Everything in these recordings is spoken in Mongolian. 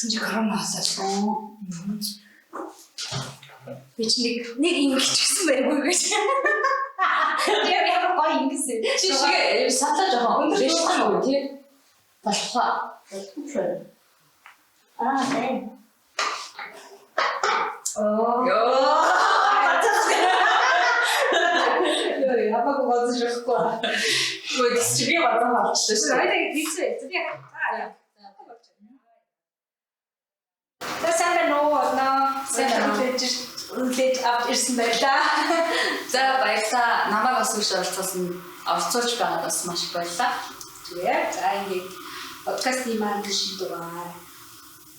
Тэгсэн чи коронавирус аа. Би чи нэг ингэчихсэн байггүй гэж. Яг гоё ингэсэн. Чи шиг сатаа жоохон дэштэй үү тий? Болохоо. Тийм. Ёо. Япаг гоцчихгүй. Гоо дистрибьют болчихлоо шүү. Айдаг дистрибьют. Тэгээ. Тэсэнд үлдээж авч ирсэн байлаа. За баярлалаа. Намайг бас үш оролцуулж байгаад бас маш их баярлалаа. Тэгээ. За ингээд подкастын маань шийдвэр.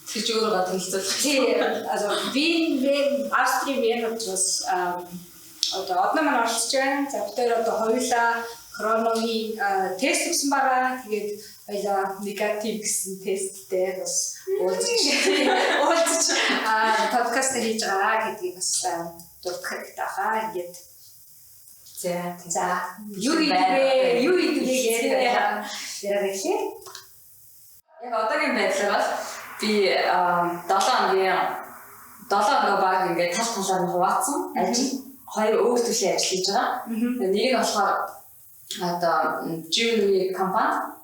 Тэгж өөрөө танилцуулах. Тийм. Also Wien Австрийн Вен учраас одоо маань оролцож байна. За бид одоо хоёулаа коронавигийн тест хийсэн байгаа. Тэгээд хоёулаа негатив гэсэн тесттэй бас уулзаж подкаст хийж байгаа гэдгийг бас дурдах хэрэгтэй хаа. Ингээд за юу хийдгээ яриа гэхээ. Яг одоогийн байдлаар би 7 өдөр баг ингээд тал талаар нь хуваацсан. Ажил хоёр өөр төрлийн ажил хийж байгаа. Нэг нь болохоор одоо jewelry компани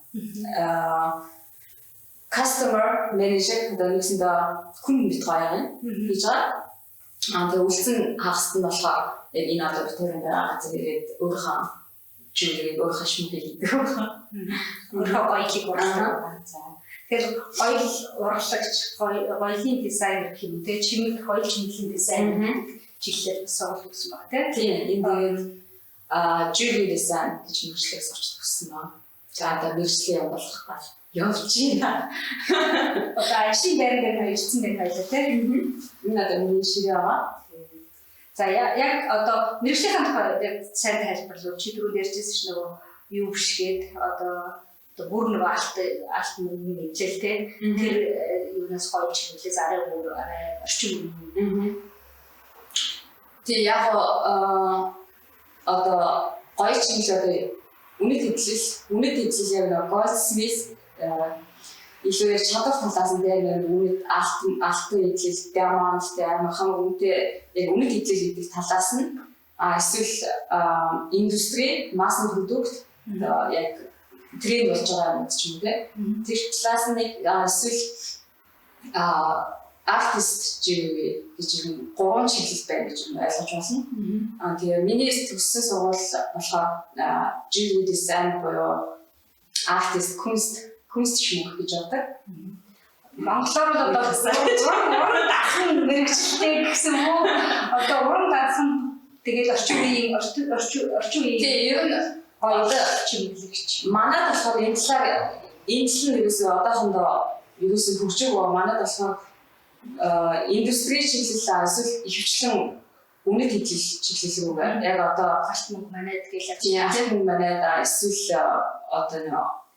customer manager гэдэг хүн битгаян хийж байгаа. Тэгээ үлдсэн хагасд нь болохоор яг энэ одоо битүүрэн байгаа газар ирээд өөрийнхөө jewelry өөрийнхөө шимэг хийдэг. Өөрийнхөө гоёлыг урлаа. Тэгэхээр гоёл урлагч гоёлын дизайнер гэх юм те чимэг гоёл чимэглэлийн дизайнер чиглэлээр сурах гэсэн байна тийм. Энэ тэгээд jewelry design гэж мэргэжлээс сурч төгссөн байна. За одоо мэргэжлээ явуулах гал явж байна. Одоо ажлын байранд ирсэн байх байлаа тийм. Энэ одоо миний ширээ байгаа. За яг одоо мэргэжлийн тухай сайн тайлбарлав. Чи түрүү ярьжсэн ш нөгөө юу бишгээд одоо бүр нэг алт мөнгөний хэмжээл те тэр юунаас гоё чиглэлээс арай өөр арай орчин юм. Тэг яг одоо гоё чиглэл одоо үнэт хэвлэл яг нэг goldsmith илүү чадвар талаас нь дээр үнэт алтан хэвлэл diamond хамаг үнэтэй яг үнэт хэвлэл гэдэг талаас нь эсвэл индустри масс продукт яг тренд болж байгаа юм ч юм уу тийм. Тэр талаас нь нэг эсвэл артист гэж юм гурван чиглэл байна гэж ойлгож байна. Тэгээ миний төгссөн сургууль болохоор jewelry design буюу артист kunst шимэх гэж байдаг. Монголоор л одоо уран дахан мэргэжилтэй гэсэн үү? Одоо уран дахан тэгээд орчин үеийн тийм ер нь одоо чимэглэгч. Манайд болохоор энэ талаар нь ерөөсөө одоохондоо ерөөсөө хөгжиж байгаа. Манайд болохоор индустри чиглэл эсвэл ихэвчлэн үнэт хэвлэл чиглэл рүү яг одоо гарт мөнгө манайд гэлээ. Тийм манайд эсвэл одоо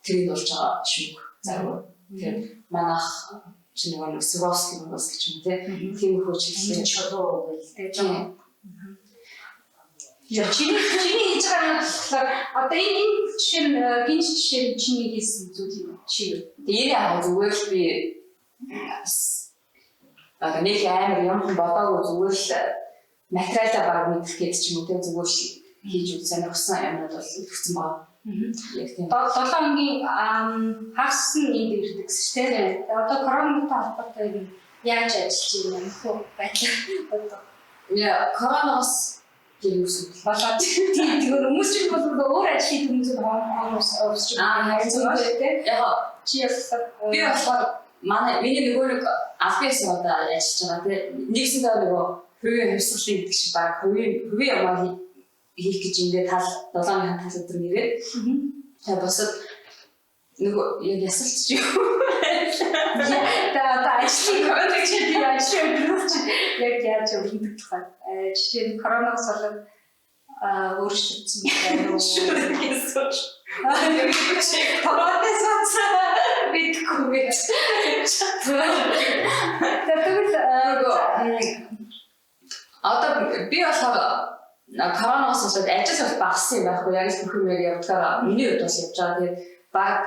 тренд болж байгаа шүү. Зарим тийм манайх чинь нэг Swarovski гэж юм тийм хөө чиглэл чөлөө байл тийм. Я чиний хийж байгаа нь болохоор одоо энэ жишээ нь гинж жишээ чиний хийсэн зүйл юм чи. Тэгээ яг зүгээр л би нэг амар юм бодоогүй зүгээр л материалаа баг мэдэх гэж ч юм уу те зүгээр л хийж үз сонирхсан юмнууд бол өгсөн байна. Яг тийм. 7 хоногийн хагас нь энд ирдэг шүү дээ. Одоо коронавитой холбоотой юм яаж ажиллаж байна вэ? Байдлаа. Я коронавирус гэсэн болоод тийм хүмүүс ч бол өөр ажил хийх хүмүүс оос харилцаатай тийм. Яг чи би болохоор миний нөгөө нэг албаас одоо ажиллаж байгаа тийм. Нэгсэндээ нөгөө хувийн хувьсгалын гэдэг шиг баг хувийн ямаа хийх гэж ингээд тал 7-ны тал өдөр нэрээд тэгээ босод нөгөө яг ясалч юу та ажлын контексттэй ажил яг яаж өрнөдөг тухай жишээ нь коронавирус болоод өөрчлөгдсөн байна уу гэсэн шүү. Коронавирус бидгүй. Тэгвэл одоо би болохоор коронавирус болоод ажил багассан юм байхгүй яг л бүх юм явуулахаар миний хувьд бас явж байгаа. Тэгээд баг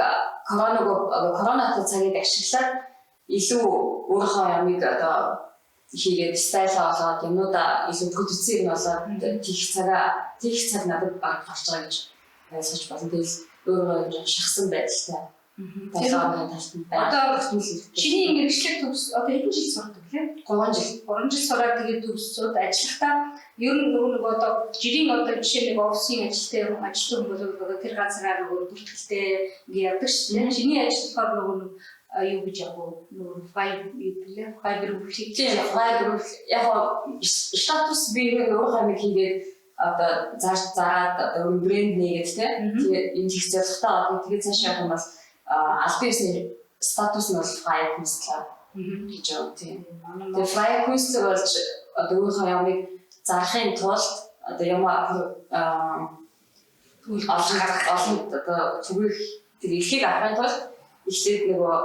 коронатой цагийг ашиглаад илүү өөрийнхөө ямиг одоо хийгээд стайлаа болоод юмудаа илүү продюсер нь болоод тийх цаг надад баг гарч байгаа гэж ойлгож байна. Тэгэл өөрөө юм шахсан байдалтай. Тэгээд одоо чиний мэргэжлэг төгс одоо хэдэн жил сурдаг лээ? 3 жил сураад тэгээд төгсөөд ажиллахдаа ер нь нөгөө одоо жирийн одоо жишээ нэг офисын ажилтай ажилтан бол одоо тэр газараа нөгөө бүртгэлтэй ингэ явдаг шүү дээ. Чиний ажил болохоор нөгөө юу гэж яг нөгөө файбер бүхий файбер яг статус биеийн өөрөө хамиг хийгээд одоо зараад одоо брэнд нээгээд тэгээд энэ их зорилготой тэгээд цаашаа явах юм бол албан ёсны статус нь бол файбер хүслээ гэж байна тийм. Тэгээд файбер хүслээ болж одоо өөрийнхөө ямыг зарахын тулд одоо юм олон одоо түгэх тэр ихийг авахын тулд ихлээд нөгөө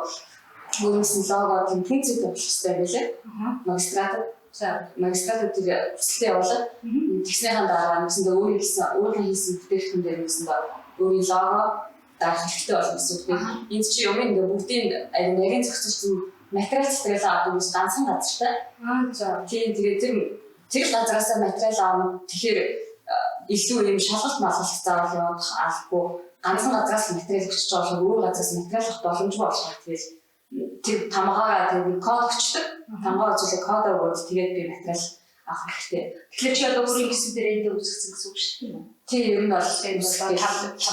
өөрөөс нь лого тийм функцтэй болох хэрэгтэй байлаа. Магистрат тэр хүслээ явуулаад тэгснийхэн дараа нэгсэндээ өөрийнхөө хийсэн бүтээгдэхүүн дээр нэгсэндээ өөрийн лого дарах хэрэгтэй болно гэсэн үг. Энд чи юм ингээ бүгдийн нарийн зохицуулсан материал цэцгэлээ авдаг ус ганцхан газартай. Тийм тэгээд тэр газараас материал авах тэгэхээр илүү юм шалгалт малгалт заавал явах албагүй ганцхан газраас материал өгч байгаа бол өөр газраас материал авах боломжгүй болох. Тэгээд тэр тамгаараа тэр код өгчдөг. Тамгаар зүйлээ код өгөөд тэгээд би материал авах хэрэгтэй. Тэгэхээр чи одоо өөрийн гэсэн дээр энд үүсгэсэн гэсэн үг шүү дээ. Тийм ер нь бол аваад явж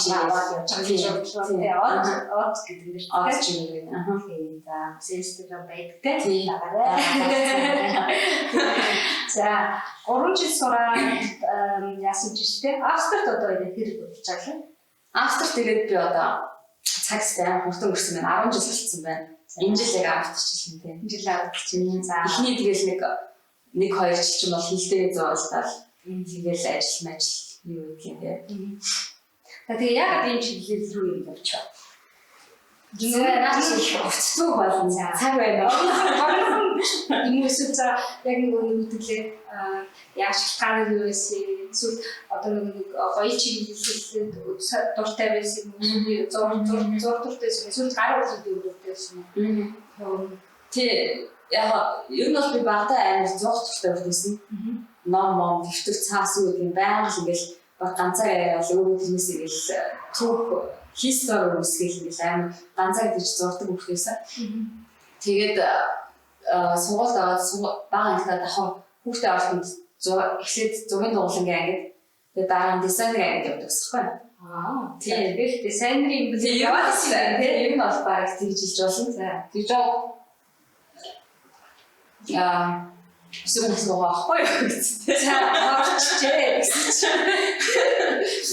байгаа. Од гэдэг нь од чимээ. Тийм за Instagram байдагтай. За 3 жил сураад яасан ч гэсэн Австрид одоо хэрэг болж байгаа юм. Австрид тэгээд би одоо цаг сайн хурдан өрсөн байна. 10 жил болсон байна. Энэ жил яг авчихсан тийм. Энэ жил авчихсан. За эхний тэгэл нэг 2 жил ч юм бол хилдээ зоолдал тэгэл ажил юу гэх юм бэ. Тэгээ яг энэ чиглэл рүү юм болчихоо. Зүгээр наач их өцтөг болно. Цаг байна. Энэ үсэг за яг нэг үгтэй яашилгааны юу байсан. Эсвэл одоо нэг гоё чиглэлд дуртай байсан юм. Зур дуртай эсвэл гар үсэг дуртай байсан. Тэ яг ер нь бол би багтаа амар зур дуртай байсан. Ном дэвтэр цаас үү гэх юм байнга л ингээл ганцаар яриад өөрөө тэрнээс ингээл түүх хистори үсгэл ингээл амар ганцаар гэж зурдаг өгөхөөсөө. Тэгээд сургуульд аваад бага ангидаа дахин хүүхдээ авахд эхлээд зургийн дугуулангийн ангид тэгээд дараа нь дизайнер ангид явдаг гэсэн юм. Тэгээд дизайнерын бүлэг яваад байна. Тэгээд ер нь бол баг тэгж хэлж болно. За тэгж эсвэл нугаахгүй гэсэн. За орчжээ.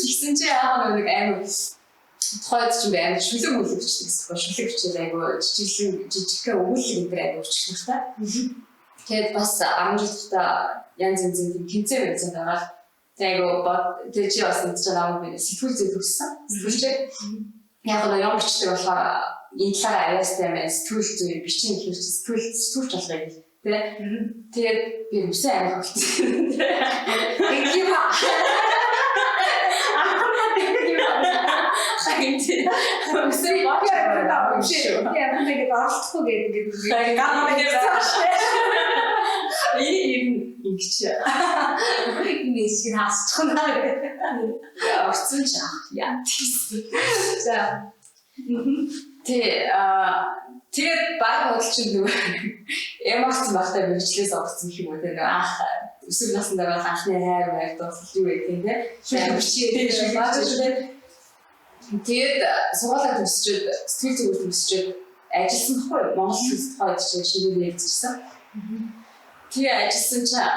Ихсэн чи яагаад нэг амар тухайд ч юм амар шүлэг үлгэрчдэг гэсэн. Шүлэг хичээл айгу жижигхэн өгүүлэг энэ айгу өччих та. Тэгээд бас 10 жил та янз янзын тэнцээ байсан байгаа. Тэгээд чи бас энэ ч намайг би сэтгүүл зүй төгссөн. Сэтгүүлчээ яг нь ямар бичдэг болохоор энэ талаараа аяастай юм сэтгүүл зүй бичин их сэтгүүлч болохыг тэгээд би үсэн амар болсон. Thank you. Үсэн бачаа шүү. Яг нэг оролцохгүй гэдэг. Ингэж Инээсийг хасчих нь орцсон ч яа тийсэн. За тэгээд баг бодол чинь нөгөө эмоц багтаа мэржлээс орсон юм уу тэгээ анх өсвөр насндаа бол анхны хайр дуусах юу гэх юм те. Тэгээд сургуулаа төгсчөөд сэтгэл зүгт төгсчөөд ажилласан байхгүй Монгол улсад хойд шинээр нэгжсэн. Тэгээ ажилласан чинь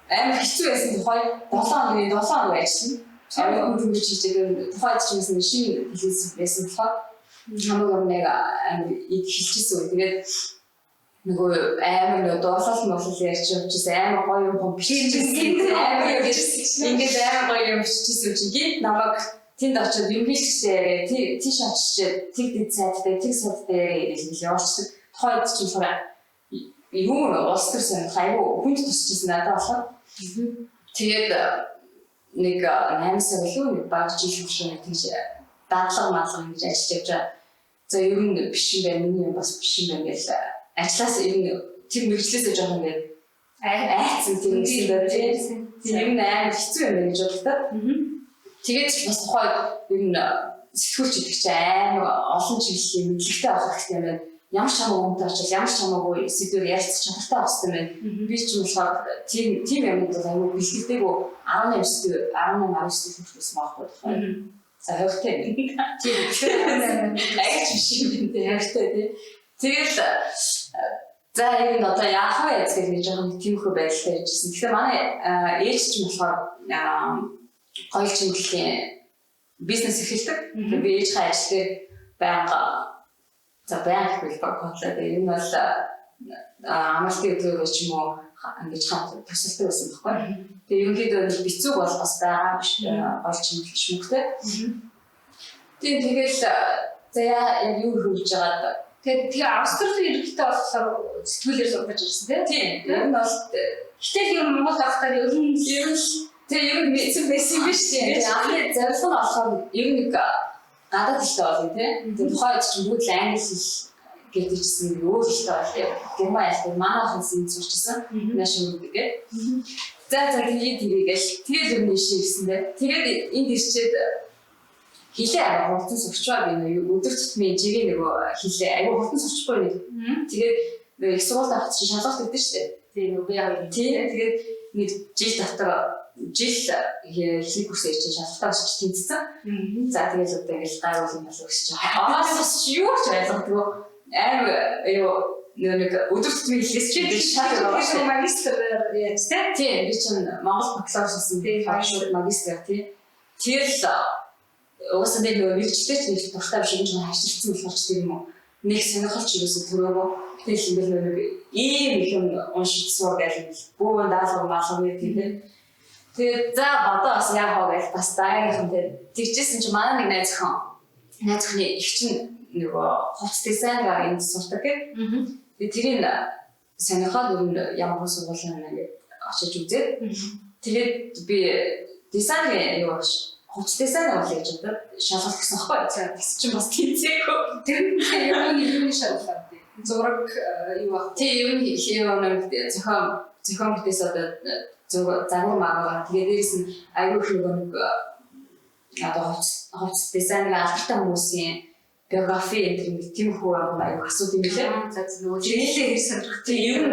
амар хэцүү байсан тухай 7 хоног ажилласан. Амар хөрөнгө чижээгээр тухайд ч юмсан шинэ хэлсэн байсан болохоор хамаагүй нэг амар их хэлчихсэн. Тэгээд нөгөө амар дууслал мослол ярьж явчихсан амар гоё юм биччихсэн. Амар ингэж амар гоё юм биччихсэн чинь гинт намайг тэнд очиод юм хэлчихсээр тийш очиж тэг сайдтай гэж явуулчихсан. Тухайд ч юм юм улс төрсөн хайгуу хүнд тусчихсан надад болохоор. Тэгээд нэг 8 сар илүү нэг баг жил хөвшөө тэгж дадлага маалга ингэж ажиллаж явж байгаа. за ер нь биш юм байна, миний бас биш юм байна гэж ажлаас ер нь тэр мэржлээсээ жоох ингээд айцсан тийм үстэй тийм ер нь амар хэцүү юм байна гэж бодлоо. Тэгээд бас тухайд ер нь сэтгүүлч гэдэг чинь амар олон жилийн мэдлэгтэй авах хэрэгтэй юм байна. Ямар ч хамаагүй очил ямар ч хамаагүй сэдвээр ярилцах чадaltaй авах хэрэгтэй байна. Би ч юм болохоор тийм юмд бол аюу бэлтгэдэггүй 18 сэдв 18 сэдв хүрсэн байхгүй байна. За хөвтэй. Тийм. Айч биш юм дээ хөвтэй тий. Тэгэл за энэ одоо яах вэ гэж жоохон тиймхүү байдалтай байжсэн. Тэгэхээр манай ээж ч юм болохоор гоё чиглэлийн бизнес эхэлдэг. Тэгээд би ээжийн ажлыг байнга хэл бодлоо. Энэ бол амралтын өдрөөр ч юм уу ингэж хамт тусалдаг байсан байхгүй. Тэгээ ерөнхийдөө бицүүг бол бас байгаа биш гоё чиглэл шмүгтэй. Тэгээд за яг юу хөвж байгаад тэгээ Австрали ерөнхийдөө болохоор сэтгүүлээр сургаж ирсэн тийм. Энэ бол гэтэл ер нь Монгол ахтаар ер нь тэгээ ер нь мэдсэн байсан биш тийм. Тэгээ анхны зорилго нь болохоор ер нь гадаад хэлтэй болно тийм. Тэгээ тухайд ч бүгд англи хэл гэдэгчсэн өөр хэлтэй байна. Герман хэлтэй манай хэлсэн сурчсан. National гэдэг. За тэгээд ер нь шийгсэндээ. Тэгээд энд ирчээд хэлээ аваа хурдан сурчваа би өдөр тутмын жигийн нөгөө хэлээ аюу хурдан сурчихгүй нэг. Тэгээд их сургууль авах чинь шалгалт өгдөө шүү дээ. Тэгээд нөгөө яа тэгээд нэг жил дотор хэлний курсээр чинь шалгалтаа авчих тэнцсэн. За тэгээд одоо ингээл гайвал юм болов гэж байна. Юу ч ойлгохгүй. Аюу нэг өдөр тутмын хэлээс чинь шалгалт авах магистр яаж тийм би чинь Монгол бакалавр хийсэн. Тэгээд магистр тийм. Тэгэл уусаа нэг мэрэгчлээ ч нэг дуртай биш юм чинь хаширцсан болохоор ч тийм үү. Нэг сонирхолч юусэн төрөөгөө. Тэгэл ингээл нэг ийм их юм уншицсуу гэж бүүн даалгав маалгав гэдэг тийм. Тэгээд за одоо бас яг хоо гэж бас даагийнхан дээр тэгжсэн чинь манай нэг найзхны их чинь нөгөө хувц дизайнераар энд сурдаг гэх. Тэгээд тэрийг сонирхоод ямар нэг сургуулийн нэг очиж үзээд тэгээд би дизайнер юу гэж хувц дизайнер болж байгаа шалгалт гэсэн аахгүй. Тэгс чинь бас тэнцээгүй. Тэр юм шалгалт. Зураг юу ах. Тийм юм зохион бүтээс одоо загвар магаа. Тэгээд дээрээс нь аюул нэг одоо хувц дизайнер алдартай хүмүүсийн биографи гэдэг тийм хүү аюул асуудаг юм лээ. За нөгөө жишээлээ сонирхдаг юм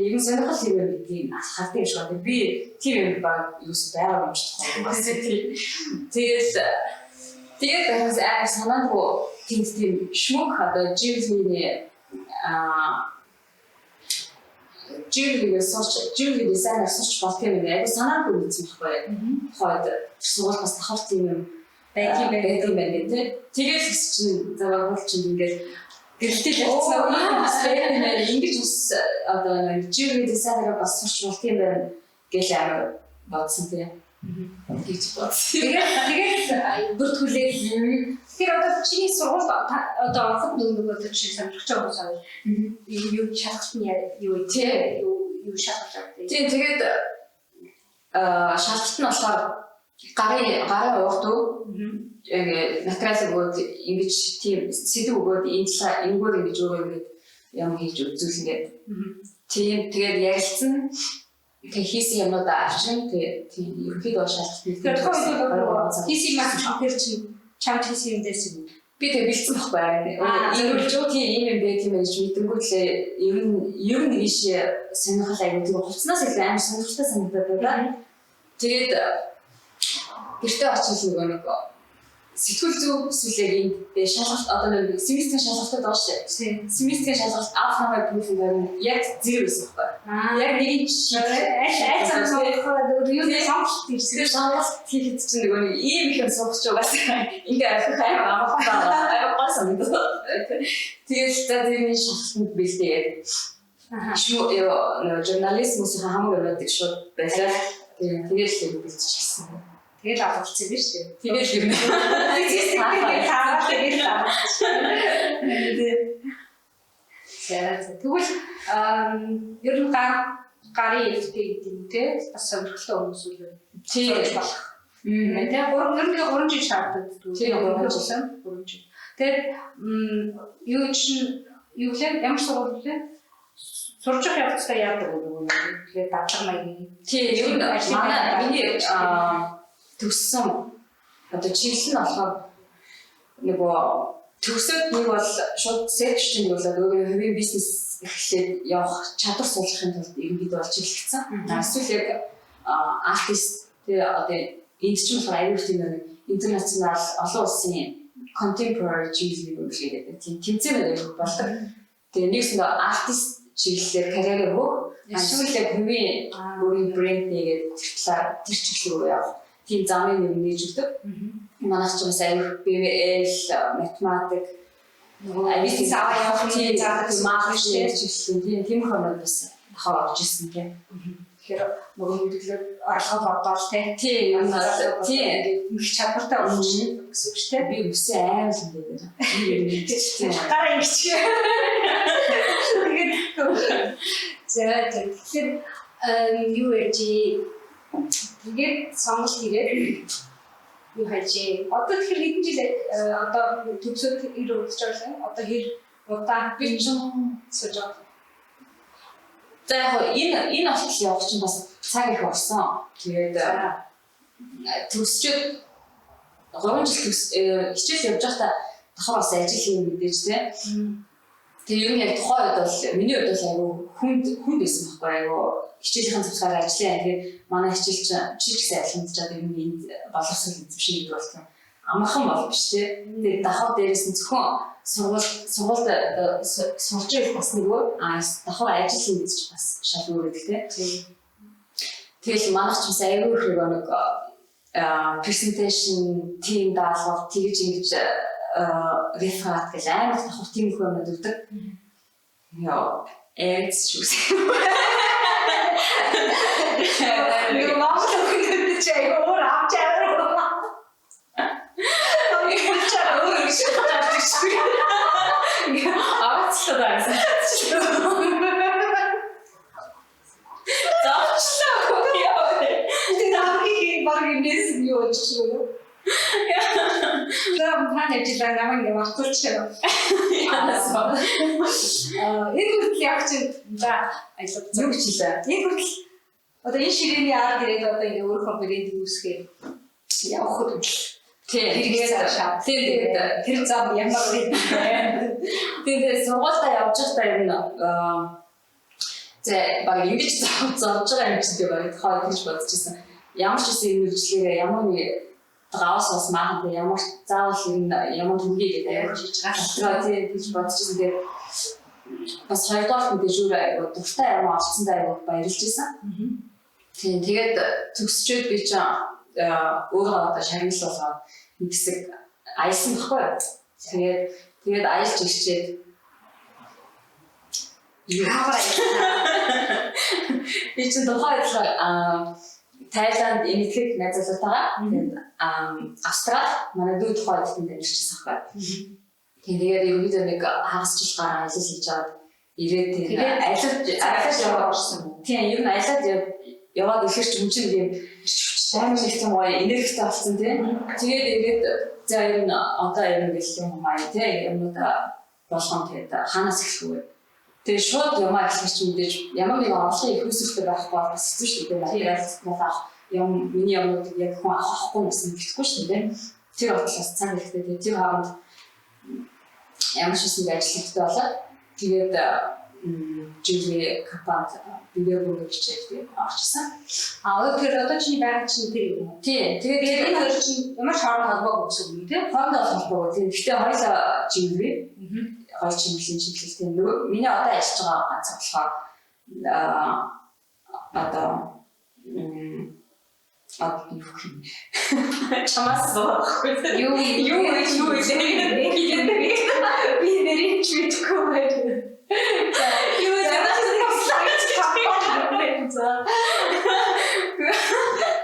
юм сонирхол юм гэдэг хардсан юм шиг байна. Би тийм юм баг юус байгаа юм шиг байна. Тэгээд бас санаагүй тийм шмук одоо живлийг дизайнер сурч болох юм яг санаагүй мэдсэн байхгүй. Хойд сургууль бас тахав тийм юм байдаг байна тийм. Тэгээд чинь заваа бол чинь ингээд гэрэлтэй болсон юм бас байна. Ингэж бас одоо живлийг дизайнер бас сурч болох юм байна гэж амар бодсон тийм. Гэж бодсон. Тэгээд бүртгүүлээд тэгэхээр одоо чиний сургууль одоо ороход нөгөө одоо чинь сонирхож байгаа хүмүүс аа юу шалгалт нь юу тий юу шалгалт тий тэгээд шалгалт нь болохоор гарын урд яг материал өгөөд ингэж тийм сэдв өгөөд энэгээр ингэж өөрөө ингэж юм хийж үзүүлнэ тийм тэгээд ярилцсан тэг хийсэн юмудаа авчин тийм ерөнхийдөө шалгалт нь тэгэхээр хийсэн маш их чинь чамд хийсэн юм дэс юм. Би тэг бэлдсэн байхгүй. Ийм ч тийм юм бэ тийм гэж мэдэнгүү лээ. Ер нь ийш сонирхол аягүй тийм хувцснаас их амар сонирхолтой санагдаад байна. Тэгээд гэртээ очиж нэг сэтгүүл зүг сүлэг энд шалгалт одоо нэг семестрийн шалгалтад байгаа шүү дээ. Семестрийн шалгалт авах намайг бүхэн яг зэрэг байсан байхгүй. Яг нэг айцсан сонирхоод юу нэг шалгалт ирсэн. Шалгалт хийхэд чинь нэг ийм их юм суугч угаасаа ингээ арих амар амархан гол санагдав. Тэгээд за тэрний шалгалтанд бэлдээд шүү журнализмын хамаг байдаг шууд байлаа. Тэгээд л бэлдчихсэн. Тэгэл авчихсан биз дээ. Тэгэл юм. Тэгвэл ер нь гарын илтэй гэдэг юм те бас сонирхолтой хүмүүс үү. Тийм болох. Тэгээ 3 жил шаарддаг. Тийм 3 жил. 3 жил. Тэгээд юу чинь юу лээ ямар сургууль лээ? Сурж явах хэрэгтэй яадаг үү? Тэгээд дадлага маягийн. Тийм ер нь манай миний төгссөн одоо чиглэл нь болохоор нөгөө төгсөөд нэг бол шууд секшн болоод өөрийн хувийн бизнес эхлээд явах чадвар суулгахын тулд ерөнхийдөө болж эхэлсэн. Эсвэл яг артист тэгээ одоо энд ч болохоор аюул тийм нэг интернационал олон улсын contemporary чиглэл юм шиг гэдэг. Тийм тэмцээн байдаг болдог. Тэгээ нэгсэндээ артист чиглэлээр карьераа өгөх, эсвэл яг хувийн өөрийн брэнд нэгээд тэр чиглэл рүү явах. Тийм замыг нээж өгдөг. Манайх ч бас аюул BWL, математик, бизнес аваа явах тийм маркетинг чиглэл тийм хүмүүс бас хаваа авч ирсэн тийм. Тэгэхээр нөгөө мэдлэг орлого бодоол тийм их чадвартай болох гэсэн үг шүү дээ. Би үсээ аймаг юм дээр. Гараа ингэч. Тэгэхээр юу яаж тэгээд сонголт хийгээд юу хайжээ. Одоо тэгэхээр хэдэн жил одоо төгсөөд ир удаж байгаа. Одоо хэр удаа би ч сууж байгаа. За энэ авч явах чинь бас цаг их орсон. Тэгээд төгсчөөд 3 жил хичээл явж байхдаа дахин бас ажил юм мэдээж тийм. Тэгээ ер нь яг тухайн үед бол миний хувьд бол айгүй хүнд байсан байхгүй айгүй хичээлийн цэцгээр ажиллаа. Тэгээд манай хичээл чинь гэсэн айлхандчаад ер нь энд боловсрол эзэмшин гэдэг болсон. Амархан бол биш тийм. Тэгээд дахин дээрээс нь зөвхөн сургуульд сурч ирэх бас нөгөө дахин ажил хийж бас шал өөр гэдэг тийм. Тэгэл манайх ч бас айгүй их нэг presentation team даалгав тэгж ингэж реферат гэж амар давхар тийм их юмуд өгдөг. Яа, эц шүү. Юу маач өгдөг чи өөр авч аваа. Ами чаа өөр шиг тавьчих шүү. Авцлаа. Завчлаа кояа. Тэнагийн багийнээс юу ч шүү. Нам хаажлаа намайг явуулчихсан. Яасан. Энэ хүртэл яг чинь за ажиллаж юу хийлээ. Энэ хүртэл одоо энэ ширээний ард ирээд одоо ингээ өөрийнхөө брэнд үүсгээд явах хүртэл тэгээд тэр зам ямар вэ? Тэгээд сургуультай явж байхдаа ер нь за баг ингэж зовж байгаа юм шиг байна. Хаа гэж бодож байсан. Ямар ч юм үйлчлэгээ ямар нэг гаус бас маахан ямар заавал ямар түнгээ гэдэг амар хийж байгаа. Тийм гэж бодчихсон. Тэгээд бас хоёрдугаар мэдээж өөр айгуу дуртай юм олцсондоо айгуу баярлж байсан. Тийм тэгээд төгсчөөд би ч өөрөө одоо шагнал болоод нэг хэсэг аялсан баггүй. Тэгээд аялж ирчээд яаваа би ч тухайд Тайланд эмэгтэй найзлуутайгаа тэгээд Австрали манай дүү тухайд тэнд амьдарчихсан байхгүй. Тэгээд ерөөдөө нэг хагас жил гараа аялал хийж аваад ирээд тэгээд аялаж яваад орсон. Тийм ер нь аялаад яваад ирэхэр ч юм чинь юм амар их юм гоё энергитэй болсон тийм. Тэгээд ирээд за ер нь одоо ер нь гэл юм маяг тийм юмудаа болгон тэгээд ханаас эхлэв. Тэгээд шууд ямаа эхлэж чинь мэдээж ямар нэг орлогын их өсөлттэй байхгүй бас хэцүү шүү дээ. Тэгээд юм миний юмнуудыг яг хүн авахгүй гэсэн гэхгүй шүү дээ. Тэр бодлоос цаана ихтэй тэр хаанд ямар ч юм ажиллахтай болоод тэгээд жигээ капант библиотек хичээлтэй авчихсан. Тэр одоо чиний байгаа чинь тэр юм уу? Тийм. Тэгээд энэ хоёр чинь ямар шаардлага холбоог өгсөн юм те? Хоорондоо холбоог. Тийм. Гэхдээ хоёулаа жигээ. Хоёр чимэлийн чиглэлтэй. Миний одоо ажиллаж байгаа ганц болохоор одоо чамаас зовхгүй. Юу би нэрийн чүйтгүй байна.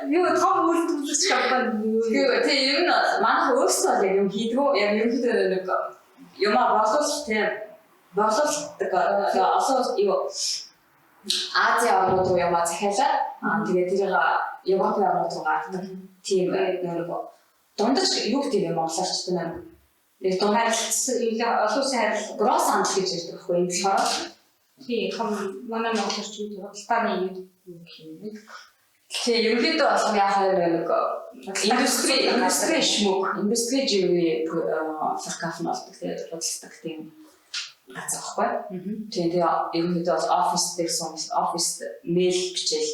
Юу том үйлдвэрлэж чадсан юу? Тэгээ ер нь манайх өөрсдөө яг юм хийдгүү. Яг юм хийдэг нэг юмаа боловч тийм боловчдаг олон юу Азийн орнууд руу яваа захиалаад тэгээд тэрийг Европын орнууд руу гаргадаг. Тийм нэг дундаж юу гэдэг юм монголоор ч тийм нэг олон улсын харилцаа гросс хандл гэж ярьдаг байхгүй юм болохоор тийм манай монголч юу худалдааны юм гэх юм. Тэгээ ерөнхийдөө бол яг нэг индустри шмөг, индустри живээ фаркаф нь болдог. Тэгээд бодлогдаг тийм газар байхгүй. Тэгээ ерөнхийдөө бол офис дээр сум офис мэйл бичээл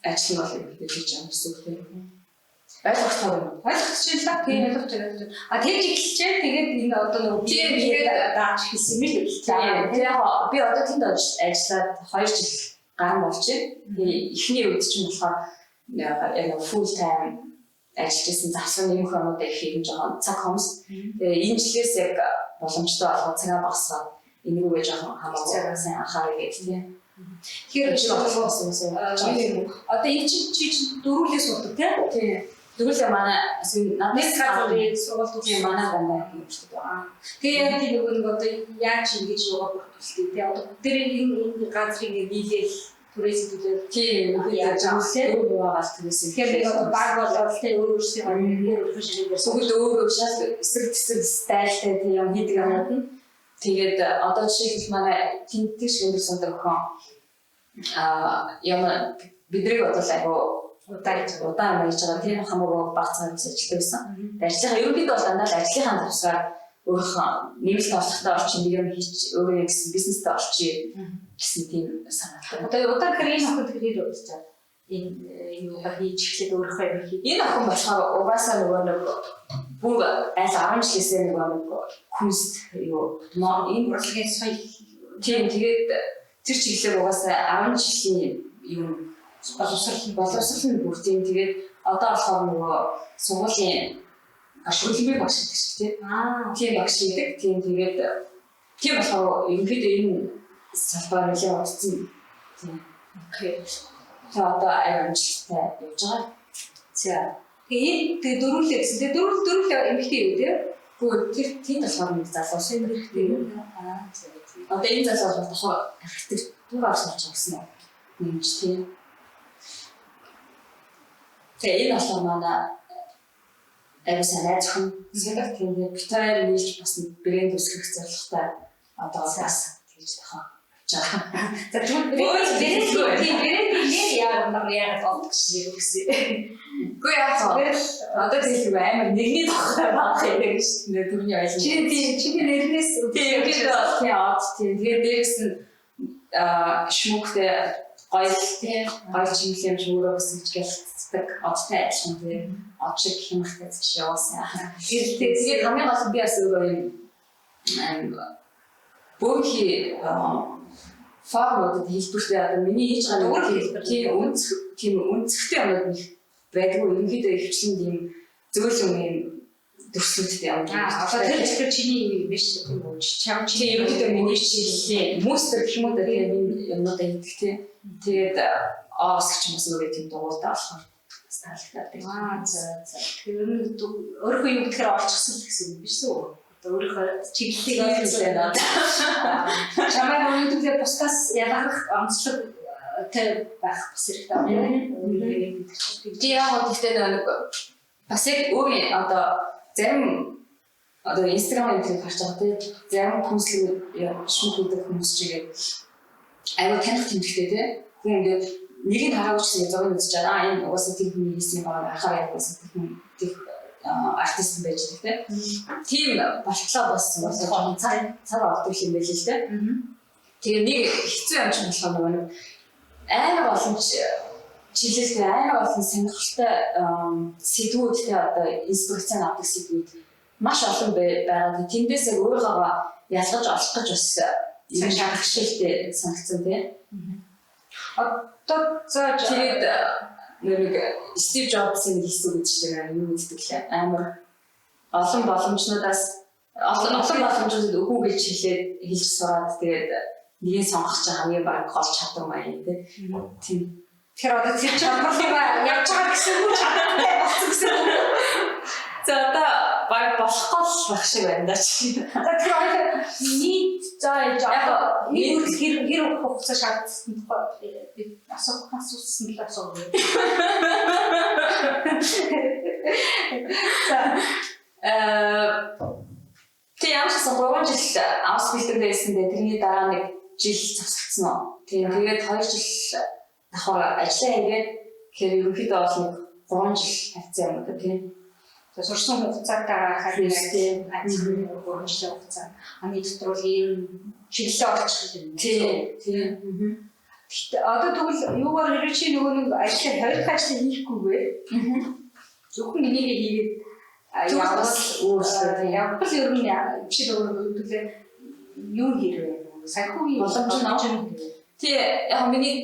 ажил нь бол ерөнхийдөө хийж байгаа гэсэн үг тийм. Ойлгохтой юм. Ойлгочихлаа. Тийм ойлгож байгаа. Тэгж эхэлчихээ. Тэгээд энэ одоо нэг тэгээд дааж хэлсэн юм л үү. Тэгээ би одоо тэнд ажиллаад 2 жил ган болчих. Тэгээ эхний үед чинь болохоор яг full time ажиллажсэн завсрын нэмэх юмудаа их юм жоохон цаг хомс. Тэгээ энэ жилээс яг боломжтой болгоод цагаа багасгаад энэгүүгээ жоохон хамаагүй сайн анхаарал гэж тийм. Тэгэхээр одоо энэ чинь дөрвөлээс болдог тийм. Тэгвэл манай надад гадрын сургууль тийм манай дандаа юм шиг байна. Тэгээ яг тийм нэг одоо яаж ингэж яваа бүртгэлтэй тийм. Одоо тэр энэ газрын нийлээл түрээсдүүлээ тийм яаж яваа түрээс. Тэгэхээр одоо баг болоод тийм өөрөөсөө бүгд өөр шал эсрэг стайлтай тийм хийдэг юм байна. Тэгээд одоо жишээлбэл манай тэнтэг шингэр сундаг охин юм бидний бодлоо айгу удаан байж байгаа тийм хамаагүй баг цаг ажилладаг байсан. Ажлынхаа ерөнхийдөө бол дандаа л ажлынхаа тусгаар өөрийнхөө нэмэлт орлоготой орчин нэг юм хийж өөрөө гэсэн бизнестэй орчих гэсэн тийм санаатай. Одоо удаан гэхээр энэ охин тэгэхээр болж байгаа. Энэ юугаа хийж эхлээд өөрийнхөө юм хийж. Энэ охин болохоор угаасаа нөгөө нэг бүр аль 10 жилээсээ нэг хүнст юу энэ урлагийн соёл тийм тэгээд тэр чиглэлээр угаасаа 10 жилийн юм боловсрол нь бүр тийм тэгээд одоо болохоор нөгөө сургуулийн хөлбөмбөг багш гэдэг шиг тийм багш гэдэг тийм тэгээд тийм болохоор ерөнхийдөө энэ салбар нэлээд удсан тийм окей за одоо амжилттай явж байгаа. За тэгээд дөрвөлээ гэсэн. Тэгээд дөрвөл эмэгтэй юу тийм бүр тэр тийм болохоор нэг залуу шинэ хэрэгтэй юм. Одоо энэ залуу болохоор архитектур авсан гэсэн юм тийм. Тэгээ энэ болохоор манай айсан найзхан сэдв тийм Виктория нийлж бас брэнд үүсгэх зорилготой одоо бас тэгж тахаа. За тэгвэл брэнд яг олдох шиг үгүй. Гүй яах вэ? Одоо тийм амар нэгний тохтой байх юм гэж түрүүний ойлгож. Чи нэрнээс тийм тэгээд дээрээс нь шмүгтэй гоё чимлэм шүүрөө өсгөж гэлцдэг одтой адилхан тийм од шиг хэмхтэй ч явуулсан. Тэгээд хамгийн гол нь би бас өөрөө юм бүрхи фармууд хэлбэртэй одоо миний хийж байгаа нэг тийм үнцгтэй юмуд нэг байдгүй ерөнхийдөө ихчлэн тийм зөөлөн юм төрслүүдтэй юм. Одоо тэр ихтэй чиний юм биш тийм үү? Чам чи ерөнхийдөө миний чиглэлийн мустер гэх юм уу тийм юмнуудаа хийдэг тийм. Тэгээд оосч юм уу тийм дугуйтай болохоор стайлтай. За. Тэр өөрөө юу гэхээр олчихсан гэсэн юм биш үү? Одоо өөрөө чиглэлийг ойлгуулсан. Чамайг өнөөдөр бусдаас ялгарх онцлог тэр байх бас хэрэгтэй байна. Би яг гэхдээ нэг бас яг өөрийн одоо зарим одоо Instagram дээр гарч байгаа тийм зарим хүмүүсийн шүүхүүдэг хүмүүс чигээ аюу таних тэмдэгтэй тийм хүн ингээд нэг нь хараагүй ч зэг үзэж байгаа энэ угаасаа тэр хүний хийсэн байгаа анхаарал явуулсан хүн тийм артист байж байгаа тийм болтлоо болсон болохоор цаг авдаг юм байл л тийм. Тэгээ нэг хэцүү юм чинь болохоор нөгөө амар олон чиглэлтэй амар олон сонирхолтой сэдвүүдтэй одоо инспекцэн авдаг сэдвүүд маш олон байгаа. Тэндээс өөрийгөө ялгаж олох гэж бас юм шаардлага санагдсан тийм. Одоо тэгээд нэг Стив Джобсын хэлсэн үг чинь юу гэдэг лээ амар олон боломжнуудаас олон боломжууд өгөө гэж хэлж сураад тэгээд нэг сонгох чинь хамгийн баг гол чадвар маань тийм. Тэр одоо тэр чадвар явж байгаа гэсэн үг чадвартай болсон гэсэн үг. За одоо баг болохгүй л байх шиг байна да чи. Тэр хоёр нийт за яг нэг хэр хугацаа шаардсан тухай би асуусан л асуув. Тэг ямар ч гэсэн 3 жил авс бэлтгэл байсан дээр тэрний дараа нэг жил завсагдсан уу. Тэгээд 2 жил давхар ажиллаа хийгээд тэгэхээр ерөнхийдөө бол нэг 3 жил хайцсан юм да тийм. Тэгээд сурсан хугацаатаа харин тийм ажил 3 жил хугацаа. Аны дотор бол ийм чиглэлээ орчих юм. Тийм. Гэхдээ одоо тэгвэл юугаар хэрэг чи нөгөө нэг ажлаа хоёр ажил хийхгүйгээ. Зөвхөн энийг хийгээд явбал өөрсдөө явбал ер нь чи өөрөөр юу хэрэг санхүүгийн боломж нь тий яг миний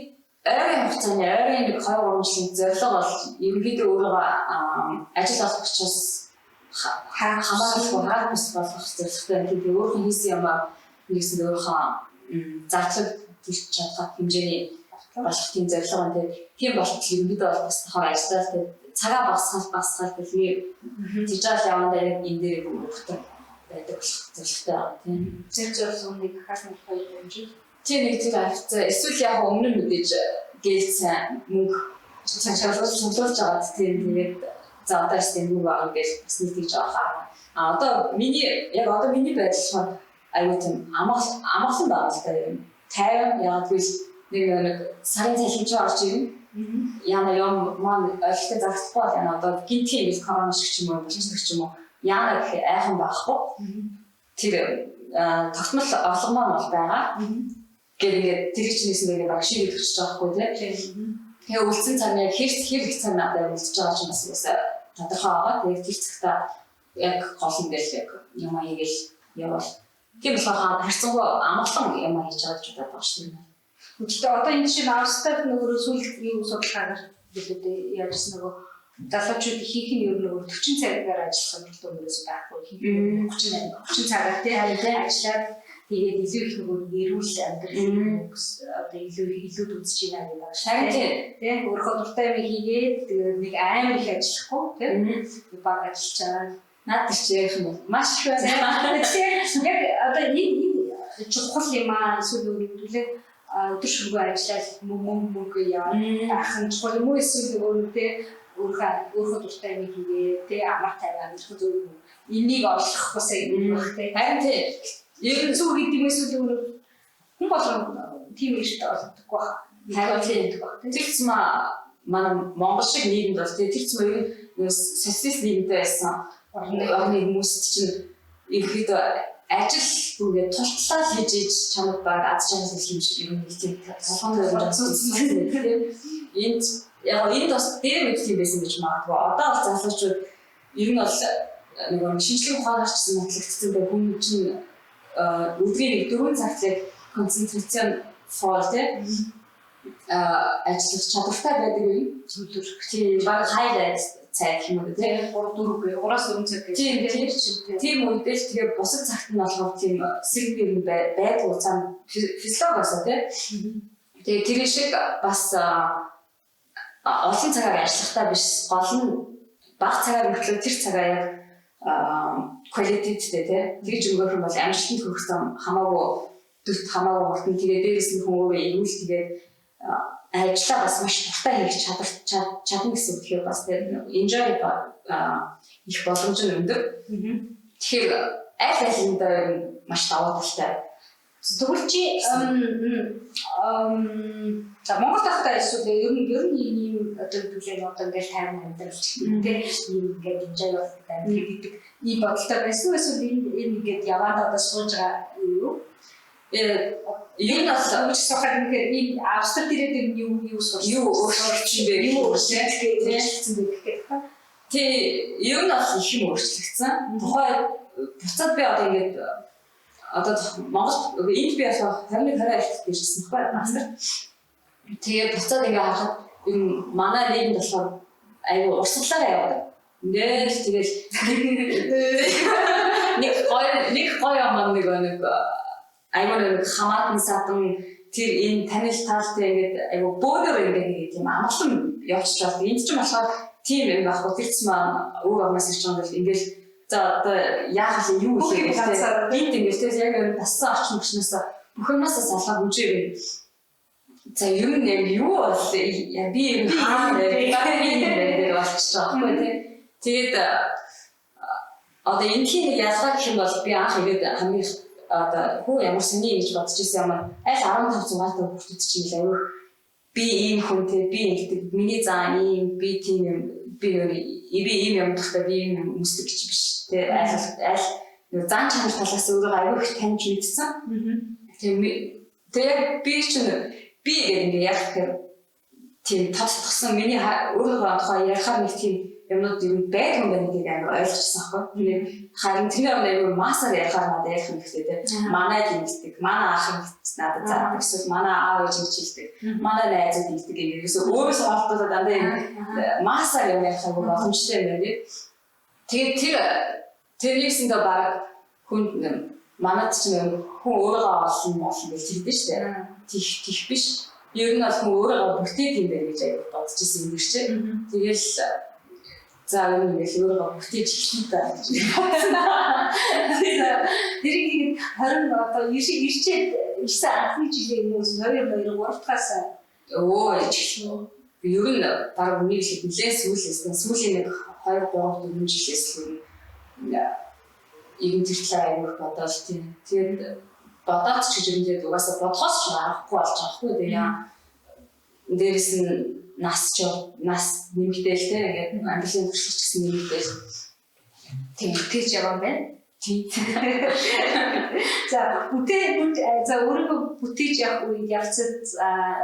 ойрын хугацааны ойрын нэг 2-3 жилийн зорилго бол ерөнхийдөө өөрийгөө ажил олгогчоос хамааралгүй хаад бус болгох зорилготой. Тэгээд өөрийнхөө хийсэн юмаа нэгсэн өөрийнхөө зардлыг төлж чадах хэмжээний болох тийм зорилго байна. Тийм болтол ерөнхийдөө бол бас тохоор ажиллаад тэгээд цагаа багсгал хэлний тийжэл явандаа яг энэ дээр бүгдтэй байдаг зорилготой байна тийм. Тэр зорилгыг хасна хоёр хэмжээ. Тийм нэг тийм авцаа эсвэл яг өмнө нь мэдээж гэлсэн мөнгө цаашаалуулж байгаа тийм тэгээд за одоо тийм мөнгө авах гэж бас нэг тийж байгаа. Одоо миний байдал аюу тийм амгалан байгаа л да юм. Тайван яг нэг сарын цай хийж орж ирнэ. Яна юм маань ойлгохтой зарахгүй бол яна одоо гинтийн биш корона шиг ч юм уу болчихсон ч юм уу яна гэх айхан байхгүй. Тэр тогтмол орлого маань бол байгаа. Тэгээд тэр чинээсэн нэг баг шиг идэгч байгаа хгүй тийм. Тэгээ үлдсэн цаг яг хэр их цаг надад үлдэж байгаа ч бас тодорхой байгаа. Тэгээд тэр цагта яг гол нь гэл яг юм аягээл явал. Тийм болохоор харцангуй амгалан юм хийж байгаа гэж бодож байгаа шүү дээ. Гэхдээ одоо энэ чинь австад нөгөө сүүлд юу судалгаагаар билүү яажсэн нөгөө залуучууд хийх нь ер нь нөгөө 40 цагаар ажиллах сонирхолтой хүмүүс байхгүй хийх 30 цагаар тийм ажиллаад тэгээд илүү их нөгөө эрүүл амьдрал одоо илүү үзэж байна гэдэг байна. Шагнал тийм өөрөө дуртай юм хийгээд тэгээд нэг амар их ажиллахгүй тийм баг ажиллаж байгаа. Наад чи ярих юм маш их байна. Тэгээд яг одоо энэ чухал юм аа эсвэл үргэлжлүүлээ өдөр шөнөгүй ажиллаад мөнгө яа ахын чухал юм уу эсвэл өөрөө дуртай юм хийгээ тэ амар тайван амьдрах зүйл юм. Энийг олох бас юм байна тэ. Харин тэ ер нь зүг гэдэг юм эсвэл хүн болгон тийм их олдоггүй байна. Харин тийм байна. Тэгсэн манай Монгол шиг нийгэмд бол тэгсэн ер нь социалист нийгэмтэй байсан орны хүмүүс чинь ерөөдөө ажил бүгээ тултлаа хийж иж чамд баг аз жаргал хэлэх юм шиг юм нэг тийм толгойн зүйлс тийм. Энд яг энэ бас дээр мэд тийм байсан гэж магадгүй. Одоо бол залуучууд ер нь бол нэг шинжлэх ухаанаар ч гэсэн батлагдсан байх хүн чинь өдрийн 4 цагтлаг концентрацийн фол тийм ажиллах чадвартай байдаг юм. Зөвлөрөх тийм баг хайлайт цаг юм уу тийм 3-4 цаг гэх тийм үедээ л тэгээ бусад цагт нь болохоор тийм сэрэг юм байдаг уцаан физиологоос тийм тэгээ тэр шиг бас олон цагаар ажиллахтаа биш гол нь бага цагаар мөртлөө тэр цагаа яг quality-тэй тийм тэгж өнгөрөх юм бол амжилтанд хүрэхсэн хамаагүй дүрт хамаагүй хурдан тэгээ дээрээс нь хүн өөрөө ирүүл тэгээ ажиллаа бас маш дуртай хийх чадна гэсэн үг. Тэгэхээр бас enjoy их боломж нь өндөр. Тэгэхээр аль-алиндаа маш давуу талтай. Тэгвэл чи за Монгол дахтаа эсвэл ер нь ийм одоо төлөв одоо ингээд тайван амьдралч тийм ингээд enjoy болтой гэдэг ийм бодолтой байсан эсвэл энэ ингээд яваад одоо сууж байгаа юу? Юу нас гэж сохор ингээд энэ австрал ирээд юу өөрчлөгдсөн бэ? Юу өөрчлөгдсөн бэ гэх юм. Тэ юу нас их юм өөрчлөгдсөн. Тухайн буцаад би одоо ингээд одоо Монгол энд би болохоор 21-20 их ирсэн байхгүй австрал. Тэгээ буцаад ингээд харахад энэ манай нийгэмд болохоор аюу урсгалаараа яваад. Нээс тэгэл нэг гоё юм нэг аюу хамаатан садан тэр энэ танил таалтай ингээд аюу бөөнөр ингээд тийм амгалан явчих жаа. Энд ч болохоор тийм юм байхгүй. Тэрч маань өөр орноос ирж байгаа бол ингээд За одоо яах вэ юу Бүх юм ганцаар. би ингэж тэгээд яг энэ тассан орчин хүчнээс бүх юмнаас салгаа бүжээ. За ер нь яг юу бол би ер нь хаана болчихж байгаа байхгүй тий. Тэгээд одоо энэхийн ялгаа гэх юм бол би анх ирээд хамгийн одоо хөө ямар сони гэж бодож ирсэн юм аль 15 6-тай хүүхдүүд чинь л аюу би ийм хүнтэй би ингэдэг миний заа ийм би тийм юм би ийм юм дахта би ийм хүмүүстэй гэж биш тий аль зан чанар талаас өөрөө аюу их таньж мэдсэн. Тэгээд би чинь би ингээ яг тийм тоцсон миний өөрөө тухай ярихаар нэг тийм юмнууд юм байдаг юм байна гэдгийг амар ойлгочихсон байхгүй. Харин тэр юм аягүй массаар ярихаар надад ярих юм гэхдээ манай гинтдэг, манай ах юм надад заадаг эсвэл манай аав ээж хэлдэг, манай найзууд хэлдэг гэх юм. Өөрөөсөө холбоотой дандаа массаар юм ярихаар боломжтой юм байна. Тэгээд тэрнийсэндээ баг хүн манад ч хүн өөрийгөө олсон гэж хэлдэг шүү дээ. Тих биш. Ер нь бол хүн өөрийгөө бүтээх юм байна гэж аяг бодож ирсэн юм биш чи. Тэгэл за үнэхээр өөрийгөө бүтээж эхлэх та гэж бодсон. Тэрийг 20 одоо ирчээд ирсэн анхны жилийн хүмүүс 22 3-аас ичгэлээ. Ер нь баг үнийг хэлэх нэлээд сүүлийн нэг 2 3 4 жилээс л ийм зэртлээ аяг бодоод тийм. Тэгээд бодоод ч гэж юм угаасаа бодхоос ч аргагүй болж байгаа хгүй дээ. Дээрээс нь нас нэмэгдээл те ингээд амжилтын туршлагч гэсэн нэмэгдээл. Тийм тэгж яваа байна. Тийм. За өөрийгөө бүтээж явах үед явцад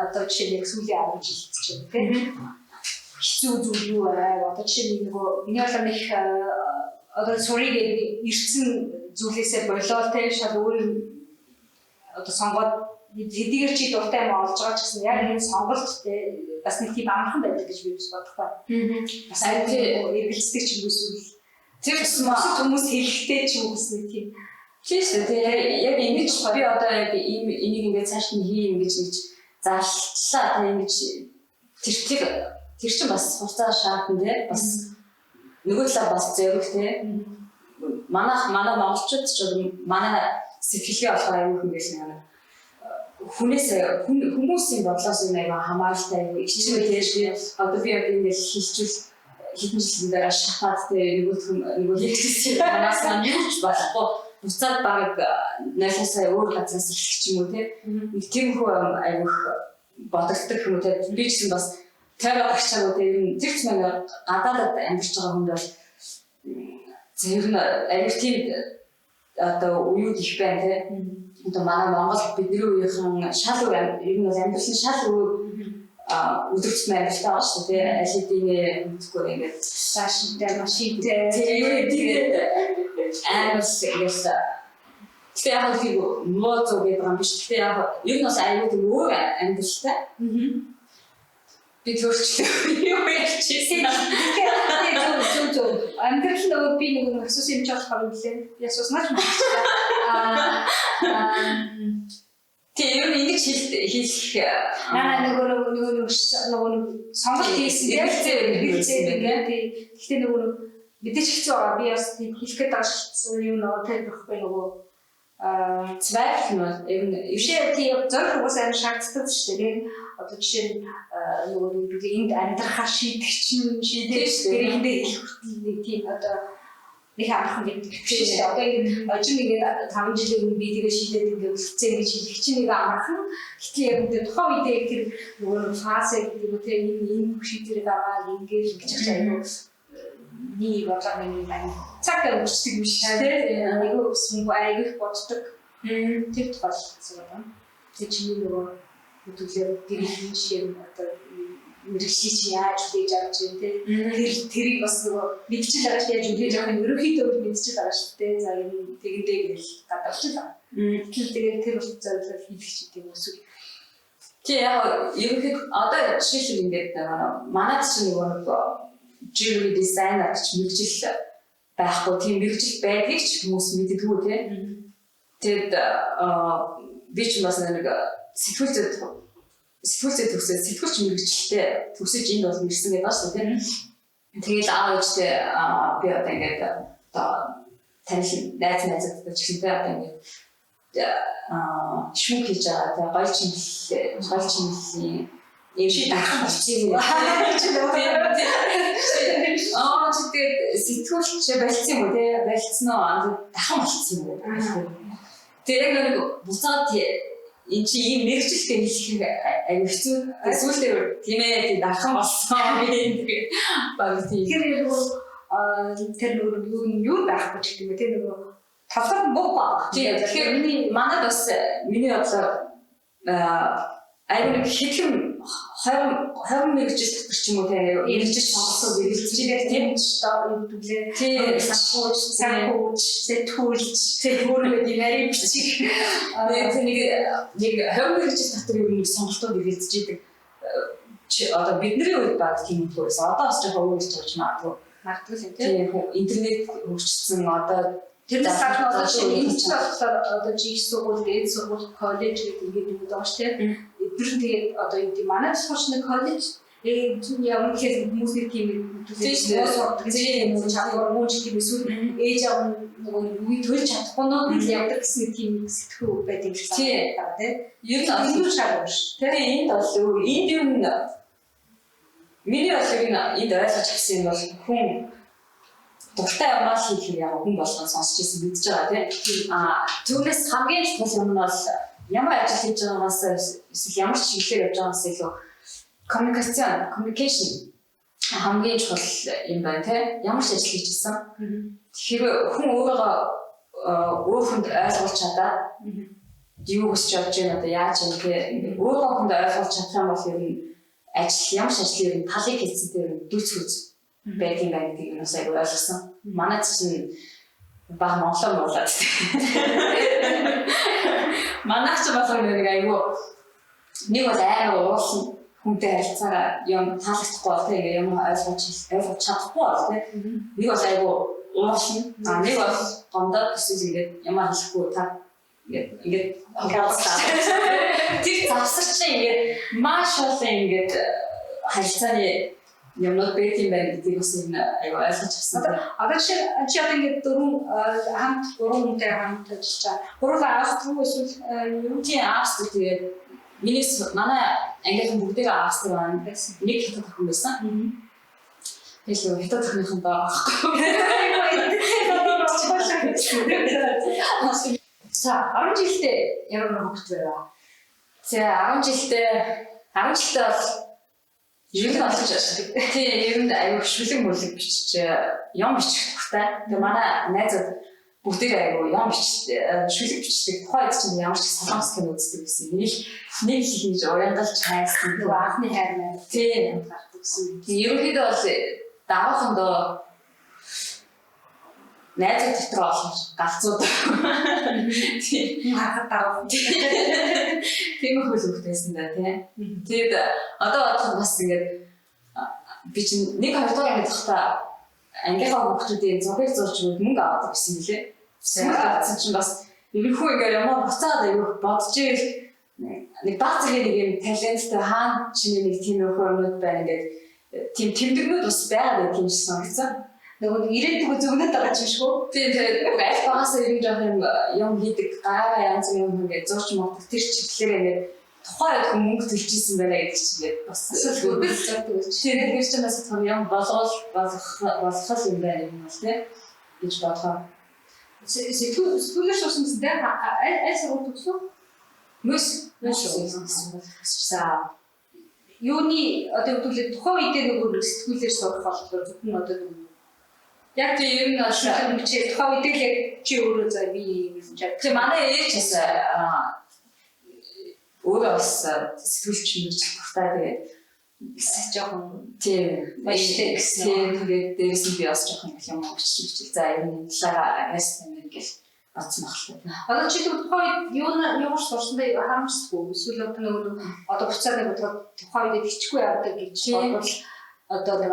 одоо жишээ нь сүүлийн 10 жил ч юм те. Хэцүү зүйл юу вэ? Одоо жишээ нь миний болоо нэг одоо сурыг ирсэн зүйлээсээ болоо те шал өөр одоо сонгоод хэдийгээр чи дуртай юм олж байгаа ч гэсэн яг энэ сонголт бас нэг тийм амархан байдаг гэж би бодохгүй. Бас эргэлздэг ч юм эсвэл тэр хүмүүс хэлэхдээ ч юм уу нэг тийм. Тийм шүү дээ. Яг ингэж би одоо яг энийг ингээд цааш нь хий ингэж заалчлаа тийм ингэж тэр чинь бас хуцаа шаардсан тийм бас нөгөө талаа бас зөвөг тийм. Манай монголчууд ч манай сэтгэлгээ болохоор аюул хүмүүс нэг хүмүүсийн бодлоос нэг хамааралтай ичмэл яаж одоо би яг ингэ хэлчихвэл хэдэн жилийн дараа шахаад нөгөө хэлчихсэн манаас нь юуч болохгүй буцаад баг найсаа өөр газраас эхлэх ч юм уу тийм хөө аюул бодогддог юм уу би ч гэсэн бас тэр багчаа үү тэр ч нэг гадаадд амьдарч байгаа хүн бол зөв нь аюул тийм одоо уюуд их байна тийм одоо манай Монгол бидний үеийнхэн шал өөр ер нь амьдралын шал өөр үзэгдсэн амьдралтай байгаа шүү дээ. Аль хэдийн мэдгүй ингээд фашинтай машинтай тэгээд амарс гэсэн. Тэгээ яг л мод зов гэдэг юм биш. Тэгээ яг ер нь бас аюул өөр амьдралтай. Би төрчлөө юу ярьчихсан. Тэгээ зөв амьдрал нөгөө би нэг асуусан юм ч болохоор үлээ. Ясууснаач мэдчихлээ. Тэр ингэж хэлэх нөгөө сонголт хийсэн гэхдээ нөгөө мэдээж хэцүү байгаа. Би бас хэлэх гээд байгаа юм нөгөө тэр байхгүй нөгөө zweifel нь ер нь ишээ тийм зөвхөн угсаа шаарддаг шүү дээ. Одоо жишээ нь нөгөө энд амьдрахаар шийдэх чинь тэр эндээ их хүртэл нэг тийм одоо нэг амархан гэдэг биш шүү дээ. Одоо ингэ очин ингэ 5 жилийн өмнө би тэгээ шийдээд ингэ үлцээ гэж хэлэх чинь нэг амархан. Гэтэл яг энэ тухайн үедээ тэр нөгөө фаз гэдэг нь тэр энэ бүх шийдвэрийг аваад ингэж аягүй нэг бодлого нэг цаг өнгөрчдөг юм шиг тийм айгүй өсмөнгөө айгүй боддог тэр тул зүйл. Тэр чинь нөгөө хөдөлгөөр гэрийн шиг одоо мэрэгчий чи яаж хийж авч юм те тэрийг бас нөгөө мэдчихэл байгаа шүү яаж үлээж авах юм ерөөхдөө мэдчихэл байгаа шүү те за энэ тэгэндээ гэл гадарч байгаа. Тэгээд тэр бол зөвлөл хийх гэдэг юм эсвэл чи яг ерөөхдөө одоо жишээлбэл ингээд манайд чинь нөгөө jewelry designer гэж мэрэгжил байхгүй тийм мэрэгжил байдгийг ч хүмүүс мэддэггүй тийм. Тэгэд би ч бас нэг сэтгүүл зүйн сэтгүүлч мэрэгчлээ төгсөж энд бол ирсэн гэдэг байна шүү тийм. Тэгэл аавчтай би одоо ингээд танил найзуудтай ч гэсэнтэй одоо ингээд шүүх хийж байгаа те гол чимэлийн чи дахин болчихъя. Тэгээд сэтгүүлч болцсон юм уу те? Болцсон уу? Дахин болцсон юм уу? Тэгээд яг нэг буцаад энэ чи ийм мэрэгчлээ хэлэх аюу хэцүү. Сүүлдээ тийм ээ дахин болсон. Тэгээд баг тийм. Тэр нөгөө юу байхгүй ч гэдэг юм те нөгөө тавхан бог баг. Тэгэхээр манай бас миний бодлоор аюу хэдхэн 20 мэрэгжил дотор ч юм уу те мэрэгжил сонголтоо бэлгэлжээ тийм ч дөрвөлээ тийм санхүүж сэтгүүлч тэр өөрөө димэри бичиг нэг 20 мэрэгжил дотор юу нэг сонголтоо бэлгэлжээ одоо бидний үед баг тийм төрөөс одоо бас жоохон өөрөж болж магадгүй тийм интернет хөгжсөн одоо тэр сарнаа энэ ч одоо жиг сургууль, дээд сургууль, коллеж гэдэг ингээд юм байгаа шүү дээ. Эдгээр тэгээд одоо энэ манай сурчны коллеж ямар их хүмүүсийн тийм төлөвлөсөн тийм чанар мууч тийм эсвэл ээж аав нөгөө үе төлж чадахгүй нь явдаг гэсэн тийм сэтгүү байт юм шиг байна тийм. Ер нь энэ шаардлага шүү. Тэгээ энд бол энд юм миний бодлоор энд ойлгож авсан юм бол хүн дуртай юмаа хийх яг хүн болгон сонсч ирсэн мэдж байгаа тийм. Түүнээс хамгийн чухал юм нь бол ямар ажил хийж байгаагаас эсвэл ямар чиглэлээр явж байгаагаас илүү communication хамгийн чухал юм байна тийм. Ямар ч ажил хийж ирсэн. Тэгэхээр хүн өөрийгөө өөр хүнд ойлгуулж чадаад юу хүсэж явж байна одоо яаж юм гэх өөрийнхөө хүнд ойлгуулж чадах юм бол ер нь ажил ямар ч ажил ер нь талыг хийсэн дээр дүүцгүүц байдаг юм байна гэдэг нь сая ойлгосон. Манай чинь баг монголоор болоод. Манайх ч болов нэг айгүй нэг бол амар уусан хүнтэй харилцаараа юм таалагдахгүй бол тэгээ юм ойлгож чадахгүй бол тийм. Нэг бол айгүй уусан. Нэг бол гомдоод эсвэл ингээд юм хэлэхгүй та ингээд хавцаа. Тэр завсарч ингээд маш олон ингээд харилцааны юмнууд байт юм байна гэдгийг бас энэ аюу ойлгож авсан. Одоо чи одоо ингээд гурван хүнтэй хамт ажиллаж байгаа. Гурван австрал эсвэл юу тийм австрал тэгээд минийс манай ангийнхан бүгдээ австрал байна. Нэг хятад охин байсан. Хэлээ хятад охиныхон байхгүй. За 10 жилдээ ямар хөвгт байваа. За 10 жилдээ бол юу л олж ашиг. Тийм ер нь аюу шүлэг мүлэг бичиж юм бичих тухтай. Тэгээ манай найзууд бүгдээ аюу юм шүлэг бичдэг. Тухайд чинь ямар ч солонгос кино үздэг гэсэн. Нэг хийж уянгалж хайсан. Тэгээ анхны хайр маань тийм гардаг гэсэн. Ерөнхийдөө бол даваахандоо найзууд дотор олж галзууд. Тийм харахад даваа. Тийм их хөлөвтэйсэн да тийм. Тэгээд одоо бодоход бас ингээд би чинь 1-2 дахь ангид захта ангийнхаа хүүхдүүдийн зургийг зурж өгөөд мөнгө аваад байсан билээ. Тэгсэн чинь бас ерөнхөө ингээд ямар буцаад аяг бодож ийл нэг баг зэрэг нэг юм таленттай хаан чинь нэг тийм юмнууд байна ингээд тийм тэмдэгнүүд бас байгаад байт юм шиг санагдсан. Нөгөө ирээдүг зөвнөд байгаа ч биш үү? Тийм тэгээд аль багасаа ирэн жоох юм хийдэг гайваа янз бүрийн юм ингээд зурч моддаг тэр чиглэлээр ингээд тухайд хүн мөнгө төлчихсэн байна гэдэг чинь бас зөвхөн зөвхөн тийм гэж чинь бас том юм болгох юм байна юм бол тийм гэж бодлоо. Сэтгүүлэр шуурсан дээр аль сургууль төгсөө? Мөс за юуны одоо хэвлээ тухайн үедээ нөгөө сэтгүүлэр сурах болохоор зөвхөн одоо яг тийм ер нь шилэн бичээ тухайн үедээ л яг чи өөрөө за би юм чад. Тэгээ манай ээж бас өөрөө бас сэтгүүлч мэж тухтай тэгээд жоохон тийм баяртай гэсэн. Тэгээд дээрээс нь би бас жоохон юм бичиж за ер нь талаараа яасан юм гэж бодсон багтал. Одоо чи тухайн үед юу сурсандаа харамсахгүй эсвэл одоо нөгөө одоо буцаад нэг тухайн үед хичгүй явдаг гэж бодвол одоо нэг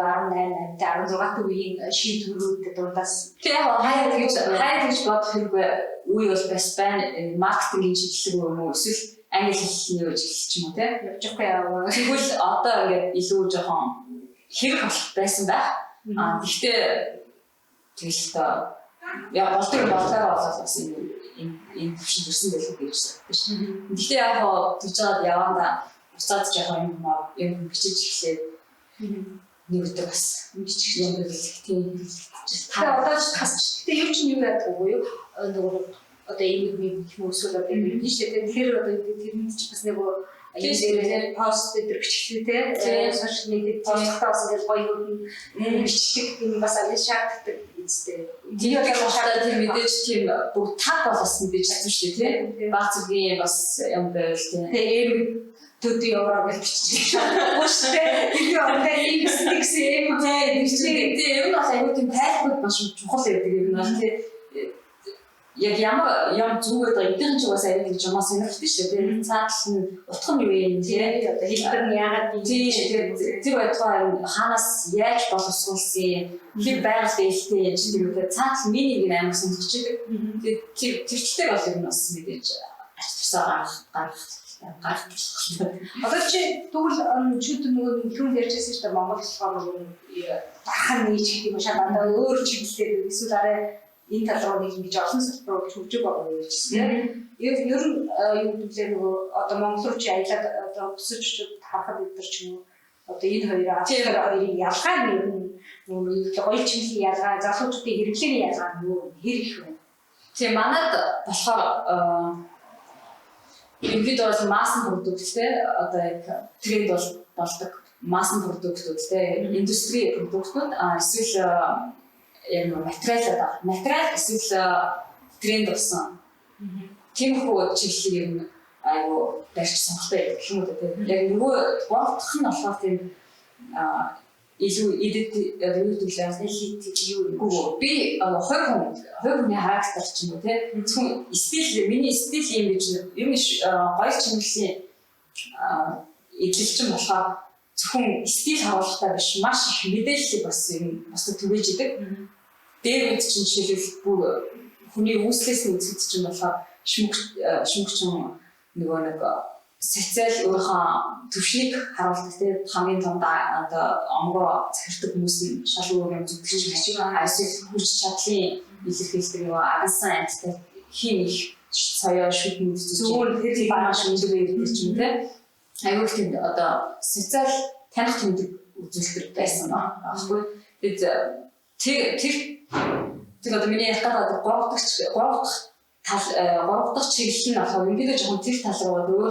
18 16 үеийн шин төрүүд дундаас тийм хайр гэж бодох хэрэггүй үе бол бас байна. Маркетингийн чиглэл юм уу эсвэл англи хэлний чиглэл ч юм уу тийм явж байхгүй яа. Тэгвэл одоо ингээд илүү жоохон хэрэг болох байсан байх. Гэхдээ тэгэл яа болдог болтойгоо болоод бас энэ төвшин төрсөн байх гэж байна. Гэхдээ яг төвчээд явандаа буцаад жоохон юм бичиж эхлээд нэг өдөр бас бичих юм хэлэх тийм. Тэгээ одоо ч тасч. Тэгээ юу ч юм яадаг уу юу? Нөгөө одоо энэ хүмүүсүүд одоо юм биш үү? Тэгэхээр одоо тэрний ч бас нэг энэ пост дээр бичлээ те сошиал медиа посттаас ингээд гоё юм бичлэг юм бас аль шаарддаг үстэй. Тийм одоо тийм мэдээж тийм бүх таг болгосон гэж хэлсэн шүү дээ те. Баг зүгийн бас юм байл те. Тэгээ төдий яваа гэж бичлээ. Ууштай. Тэгээ одоо ийм стикс юм те бичлэг. Тийм энэ бас аюу тийм тайлбар маш чухал байдаг юм байна те. Яг ямар зүгээр одоо эдгээр ч угаасаа аюу гэж юмаа сонирхдаг шүү дээ. Цаатал нь утга нь юу юм те. Одоо хэлбэр нь яагаад тийм тэр байтугай хаанаас яаж боловсруулсан хэр байгаль дэйлтэй яаж тийм үү цаатал минийг амар сонирхчихдаг. Тэр тэрчлээ бол юм бас мэдээж ачтсаа гарах. Одоо чи тэгвэл чүд нөгөө хүн ярьжсэн шүү дээ Монгол болохоор бахан нээж гэх юм шаа дандаа өөр чиглэлээр эсвэл арай энэ тал руу нэг ингэж олон салбар руу хөгжиж байгаа юм гэсэн. Ер нь юу гэвэл нөгөө одоо Монгол руу чи аялаад одоо өсөж харахад бид нар ч юм уу одоо энэ хоёрын ялгаа нь нөгөө гоё чиглэлийн ялгаа, залуучуудын хэрэглээний ялгаа нь хэр их вэ? Тийм манайд болохоор ингээд бол масс продукттэй одоо яг тренд болдог масс продукттэй индустри продуктууд эсвэл яг материал эсвэл тренд болсон. Тиймэрхүү чиглэл юм айгу барьж сонголтой гэх юм уу тийм. Яг нөгөө бодлох нь болохоор тийм илүү идэт юу би хувийн характер ч юм уу тийм. Зөвхөн стил миний стил юм гэж юм гоё чиглэлийн эзэлчин болохоор зөвхөн стил харуултаа биш маш их мэдээлэл бас юм бас түгэж идэг. Дээр үз чинь жишээлбэл бүр хүний үүслээс нь үзэж чинь болохоор шүмгч нөгөө нэг социал өөрийнхөө төвшнийг харуулдаг тийм хамгийн том одоо омгоо захирдаг хүмүүс нь шал өөр юм зүтгэж эсвэл хүч чадлын илэрхийлдэг нөгөө агсан анттай хин их соёо шүтэн зүгээр тэр маш өндөр байдаг ч юм тийм аюул тийм одоо социал таних тэмдэг үзүүлэлт байсан байхгүй тэр одоо миний ярих гэдэг гурав дахь чиглэл нь болохоор ингээд жоохон тэр тал руу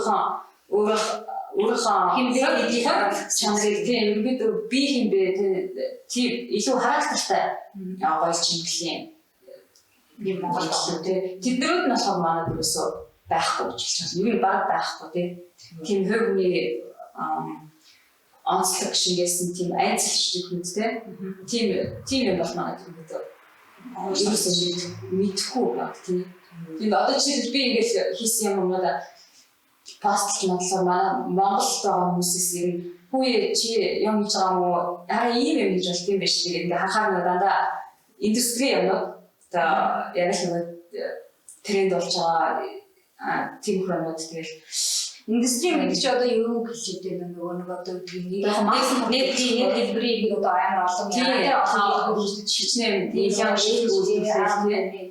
өөрийнхөө хэмжээний чанарыг тийм ингээд би хэмбэ тийм илүү характертай гоё чиглэлийн юм Монгол тийм тэднэрүүд нь болохоор манайд ерөөсөө байхгүй гэж хэлж байна. Юу баг байхгүй тийм хөвгний онцлог шингээсэн тийм айцлчдаг хүн тийм юм бол манайд ерөөсөө мэдхгүй баг тийм. Тэгээд одоо чи би ингээд хийсэн юм уу да пастлж надлаа манай Монголд байгаа хүмүүсээс юм хүүе чи юм хийж байгаа мó арай ийм юм хийж болт юм биш тэгээд ингээд хахаар дандаа индустри юмнууд одоо яг л нэг тренд болж байгаа тийм хүмүүс тэгэл индустри гэдэг чи одоо юу гэж хэлдэг нөгөө одоо нэг хэлбэрийг одоо амар олон яагаад хичнээн яагаад шийдвэрлэх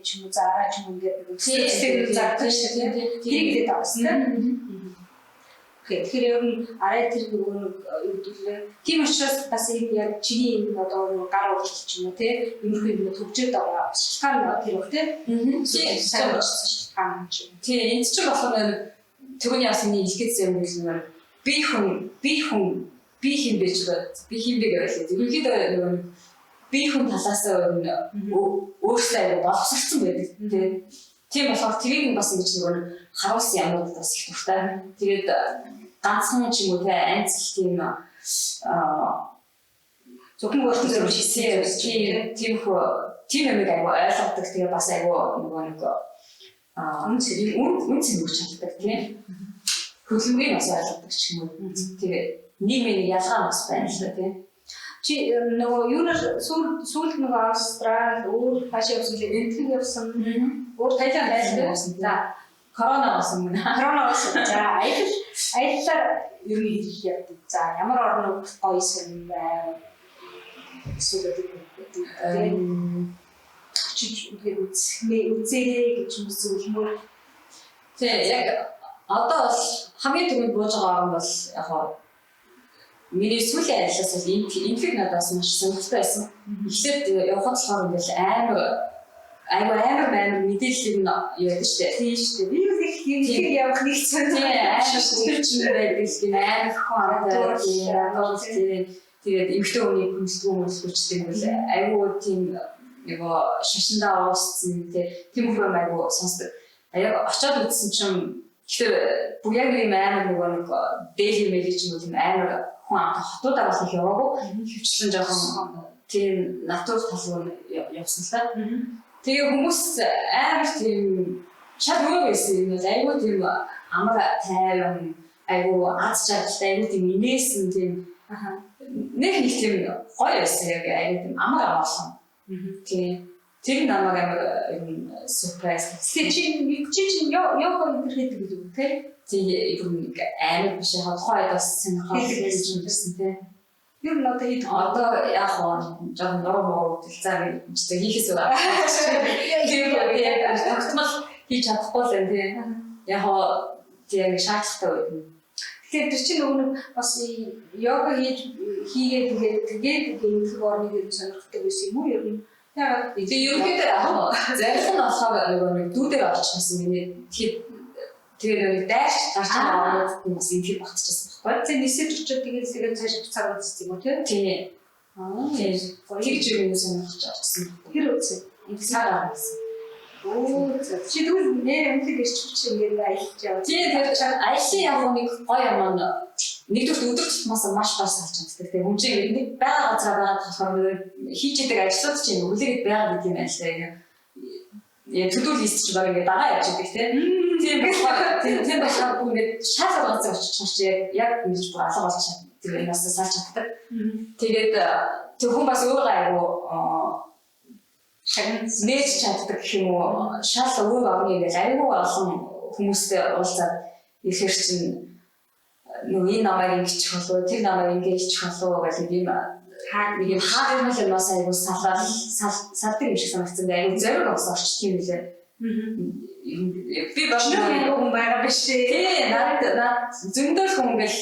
ч юм уу зараа ч юм ингээд сэтгэл зардаг шүү дээ. Тэгээд тавсан. Тэгэхээр ер нь арай тэр нөгөө юу гэдэг тийм учраас бас энэ яг чиний энэ одоо гар уурч ч юм уу те иймэрхүү юм төгжөөд байгаа шалтгаан тэр үг те. Тийм энэ ч болохоор түрүүний асууны илгээсэн юм хэлмээр би хүн хинбэж би хинбэг байлаа. Ерөнхийдөө нөгөө би хүн талаасаа өөрсдөө боловсролцсон байдаг. Тийм болохоор тэрийг бас ингэж нөгөө харуулсан юмуд бас их дуртай. Тэгээд ганцхан ч юм уу те анцл тийм зөвхөн өөртөө хийсэн тийм юмыг айгу ойлгодог. Тэгээд бас айгу нөгөө үн цэнэг чаддаг тийм хөдөлмөрийг бас ойлгодог ч юм уу. Тэгээд нийгмийн ялгаа бас байна л да тийм. Чи нөгөө юунаар сүүлд нөгөө Австрали өөр хаашаа явсан лээ энтгэн явсан. Өөр Таиланд байсан. За корона болсон мөн. Корона болсон. За аяллаар ер нь хэлэх явдаг. За ямар орнууд гоё сонь байна. Эсвэл очиж үзээрэй гэж хүмүүс зөвлөмөр. Тэгээ яг одоо бол хамгийн түрүүнд бууж байгаа юм бол яг миний сүүлийн ажлаас бол инфиг надаас маш сонирхолтой байсан. Эхлээд явахад болохоор ингээл амар мэдээлэл нь яадаг штэ. Тийм штэ. Би бол их инфиг явах нэг сонирхолтой чинь байдаг гэх амархон тэгээд эмхтэй хүний хүнслэгчтэй бол айгүй тийм шашиндаа ууссан тийм хүн айгүй сонсдог. Яг очиод үзсэн чинь гэхдээ бүр яг юм амар нэг daily management юм амар хүн хотуудаа бас их яваагүй. Хөвчлэн жоохон тийм натур талбар явсан л та. Тэгээ хүмүүс амар тийм шал өөр байсан юм бол айгүй тийм амар тайван айгүй аз жаргалтай айгүй тийм инээсэн тийм нэг тийм гоё байсан яг айгүй тийм амар амархан. Тэр намайг амар surprise. Чи яа гэдэг үү те? Тэгээ нэг амар биш хавхайд бас сонирхол хийж үзсэн те. Юу нь одоо яг жоохон норм дэлцээ гэж хийхээс байгаа. Тэгээд тогтмол хийж чадахгүй л юм те. Яг тийм шаардлагатай үед. Тэгэхээр тэр чинь нөгөө бас йога хийгээд тэгээд гэмтэх орныг сонирхдаг байсан юм уу ер нь? Яг ерөнхийдөө зарим нь болохоор нэг дүүдээр орчихсон миний тэгээд нэг дайрч гарч байгаа хүмүүс инфиг багтчихсан байхгүй. Тэгээд нисэж очиод тэгээд цааш буцаад үзсэн юм уу тийм? Тэгж юм сонирхож орчихсон. Тэр үгүй. Инфиг цаараа байсан. Чи тэгвэл нэр амтлаг ирчихвч ингээд аялж яваа. Тэгээд аялын яг нэг гоё юм аа. Нэгдүгээр өдөр тутмаас маш гол салж чаддаг. Тэгээ хүн чинь нэг байгаа газар байгаа болохоор хийж идэг ажлууд чинь үлээгээд байгаа гэдэг юм байна л да. Яг to-do list ч баг ингээд дагаа явж идэг тийм болохоор бүр ингээд шал газар очиж яг ингэж бүр алга болж чаддаг. Тэгээ энэ бас салж чаддаг. Тэгээд тэр хүн бас өөрөө айгу нээж чаддаг гэх юм уу шал өөр орны ингээд айгүй олон хүмүүстэй уулзаад ихээр чинь нөгөө энэ намайг ингэчих болов тэр намайг ингэчих болов гэдэг юм нэг юм хаа юм бас айгүй салдаг юм шиг санагдсан дээ айгүй зориг бас орчт юм лээ би бас нэг хүн байгаа биш тий над зөндөл хүн гэл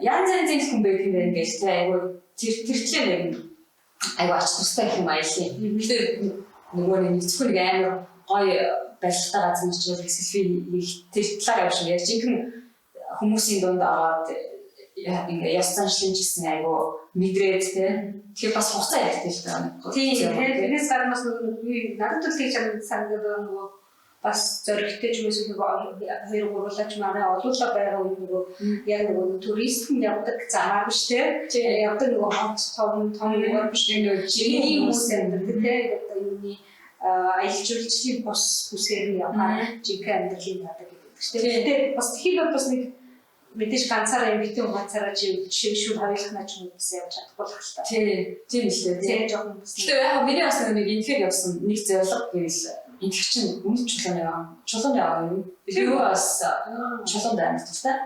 янз янзын хүн байдаг юм байна гэл тий айгүй тэрчлээ нэг айгүй ач тустай юм аяалаа гэхдээ нөгөө нэг зөвхөн амар гоё барилгатай газар очиж селфи тэр талаар явж ярьж инхэн хүмүүсийн дунд аваад ингээ яс заншлын ч гэсэн айгу мэдрээд тэгэхээр бас хугацаа ярьдаг л байна. Тийм тэрнээс гадна бас нөгөө надад л тийч санагдаад нөгөө бас зөрөгтэй ч юмс нөгөө 2-3 лаач манай олуулаа байгаа үед нөгөө яг нөгөө турист нь явдаг замаар биш те явдаг нөгөө том нөгөө биш нөгөө жирийн хүмүүс амьдардаг те одоо юуны аялал жуулчлалын бос бүсээр нь яваад жинхэнэ амьдралын тадаг гэдэг чинь тэгээд бас тэгэхээр бас нэг мэдээж ганцаараа юм битэн ганцаараа жишээ хавилах наач юм бас явж чадахгүй л хаалта. Тийм л дээ. Тийм жоохон бас. Тэгээ яг миний бас нэг инфиг явсан нэг зөвлөг гэвэл инфиг чинь өмнө чулууны юм. Би юу бас чулуунд амьд тустай.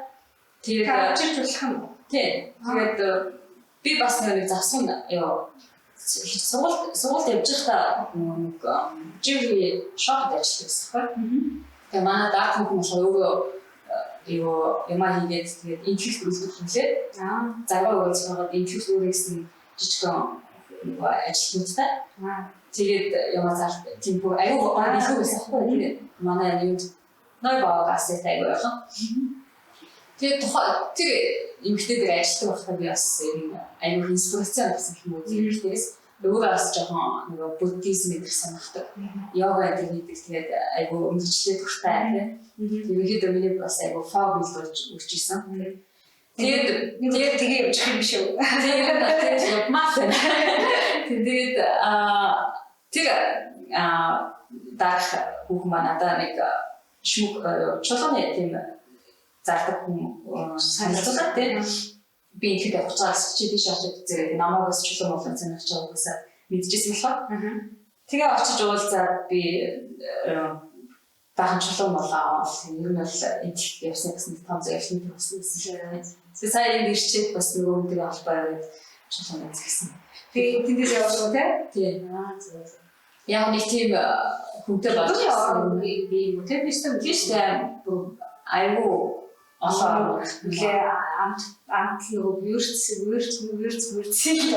Тэгээд чирч болох юм. Тийм. Тэгээд би бас нэг завсан ёо сургуульд явж байхдаа нэг живи шоп ажиллаж байсан. Тэгээ манай даа хүмүүс өөрөө ямаа хийгээд тэгээд инфиг үлдэх юмлээ. Заргаа өгөөж байгаа инфиг үүрэгсэн жижигхэн нэг ажилтнуудтай. Тэгээд ямаа зар тийм бүр аюу гоо байсан байхгүй тэгээд манай юунд ной баагаас аягүй яхан. Тэгээд тэр эмэгтэй дээр ажилладаг байхдаа би бас аюу инспирацийн авсан юм уу тиймээс өөрөө бас жоохон нэг буддизм гэдэг сонирхдаг. Йога гэдэг тэгээд аюу өмчлөлтэй дуртай тэгээд миний бас аюу фог болж үржижсэн. Тэгээд явж байгаа юм шүү. Тэгээд мас. Тэгээд дах бүх манада нэг шүк чулууны тийм зардаг хүн санагдаад тийм би ихэд явцаас чи тийш очиж зэрэг намайгс чулуу болон санагч байгаагаас мэдчихсэн болохоор тэгээ очиж уулзаад би бахан чулуу болоо ер нь бол эдих явсан гэсэн том зөвшөөрөл болсон юм. Тэгээ сая энэ ирчээд бас нөгөө үнтэй холбоо яваад чулуу үзсэн. Тэгээ тэндээс явсан үү те? Тийм. Яг нэг тийм хүнтэй болчихсон. болсон. Би мөтөбистэн Тийштэй айгүй олон үлээ амт нөгөө вирус л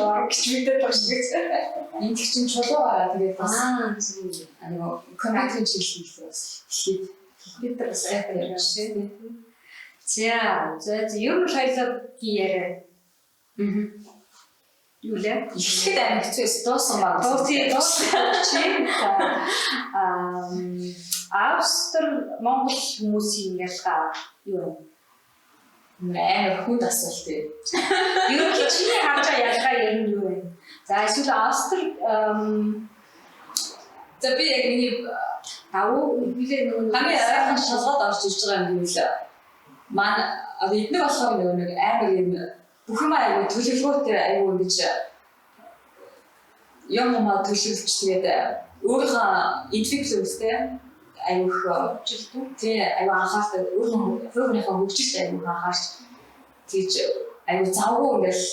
орох гэж мэдээд байгаа шүү дээ. энэ чинь чулуу байгаа. Тэгээд бас нөгөө компьютерийн чиглэл бас хэлээд компьютер бас айхаа шээ. За ер нь шайлгийн яриа. Юу лээ? Ихэд амар хэцүүс дуусан баг. Дууссан. Австри Монгол хүмүүсийн ялгаа юу вэ? Амар хүнд асуулт юм. Юу гэж чиний харж байгаа ялгаа ер нь юу вэ? За эсвэл Австри за би яг миний билээ нөгөө хамгийн сайхан шалгаад орж ирж байгаа юм гэвэл манай эдгээр болохоор нэг амар юм бүх юм аягүй төлөвлөгөөтэй аягүй ингэж юм төлөвлөж тэгээд өөрийнхөө инфекцтэй аягүй хөвчлөлтөө тий аягүй анхаарал өөрийнхөө хөгжилт аягүй анхаарч тийж аягүй завгүй ингээл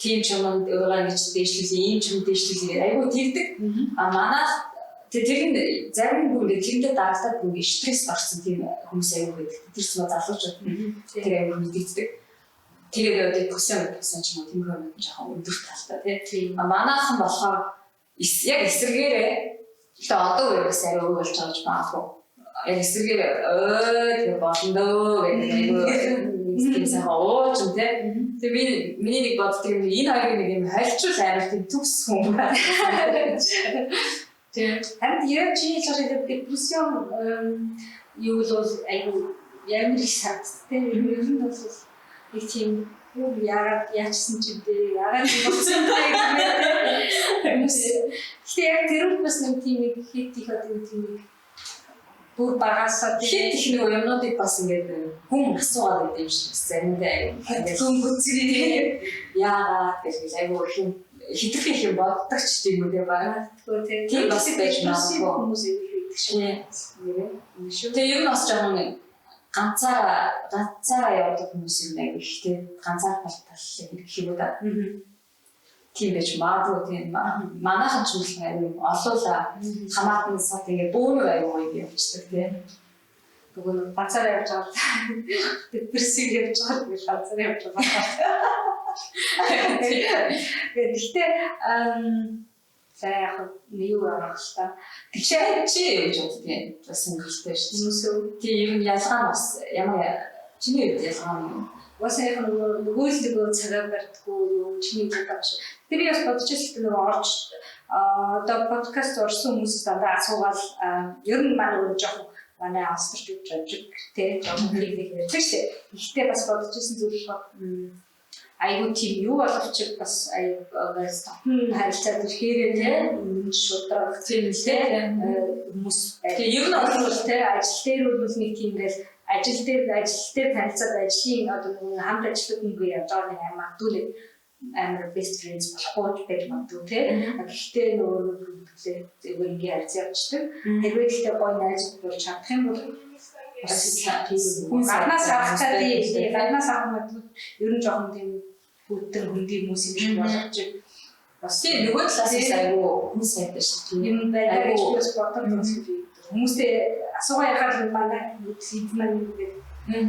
тийм ч юмд өөрийгөө ингэж дэвшлүүлээ ийм ч юм дэвшлүүлээ аягүй тэгдэг манайх тэр зарим бүр тэрэндээ дараалаад бүр стресс гарсан тийм хүмүүс аягүй байдаг. Тэр ч маа залуучууд тэр аягүй мэддэг. Тэгээд одоо төсөн ч юм уу тийм хүмүүс жоохон өндөр талтай тийм. Манайхан болохоор яг эсэргээрээ тэгээ одоо үеэс аягүй болж байгаа ч баахгүй. Яг эсэргээр тэгээ болондоо гэдэг аягүй тийм сайхан ууч тийм. Тэгээ миний нэг боддог юм энэ хоёрын нэг юм хальчул амар тийм төгс хүн байна. Харин яг чи хэлж депрессион юу л айгүй ямар их сардтай ер нь бол их тийм яагаад яачсан ч үгүй яагаад болсон юм бэ гэхдээ яг тэр бас нэг тийм нэг хит их одоо тийм нэг бүр багасаа хит их нэг юмнуудыг бас ингээд хүн асуугаад байдаг юм шиг заримдаа хүн бүцгий яагаад гэж айгүй хүн хитрхи юм боддог ч тийм үү байна. Тийм бас байж магадгүй хүмүүс их байдаг шүү. Тэгээ ер нь бас жоохон ганцаараа явдаг хүмүүс юм аяг ихтэй ганцаар тал гэх юм да. Тийм байж магадгүй тийм манайхан ч үл аяг олоола хамаатан сат ингээ бөөнөр аяг явчихдаг тийм. Тэгвэл ганцаар явж байгаа. Депрессив явж байгаа гэж ганцаар явж байгаа. Гэхдээ за яг нэг юу арах та. Тэгэхээр чи юу гэж боддгийг бас сонирхолтой шүү дээ. Тийм ялгаа бас ямар чиний ялгаа юм. Бас яг нөгөө л цагаа бардггүй юу чиний гэдэг шүү. Тэр яс бодож ирсэн нөгөө орж одоо подкаст орсон хүмүүс дандаа асуугаал ер нь маань өөрөө жоохон манай австрч гэж тэ жоохон нэг ярьдаг шээ. Гэхдээ бас бодож ирсэн зүйл бол айгуу тийм юу боловч бас айгуу стопн харилцаад ирэхээр тийм шудраг тийм тийм хүмүүс тийм ер нь бол тийм ажил дээр бол нэг тийм ингээл ажил дээр танилцаад ажлын одоо нэг хамт ажилладаг хүн явж байгаа нэг магадгүй амар best friends болохгүй байж магадгүй тийм гэхдээ нөгөө зүгээр ингээ харьцаачдаг хэрвээ гэхдээ гоё найз болж чадах юм бол бас тийм гаднаас авахтаа тийм гаднаас авах магадгүй ер нь жоохон тийм бүтэн хөндөй хүмүүс юм шиг болгож бас тийм нөгөө талаас нь айгүй хүн сайтай шүү дээ. Юм байдаг гэж бас боддог хүмүүстэй асуугаа яхад манай хийд маань ингээд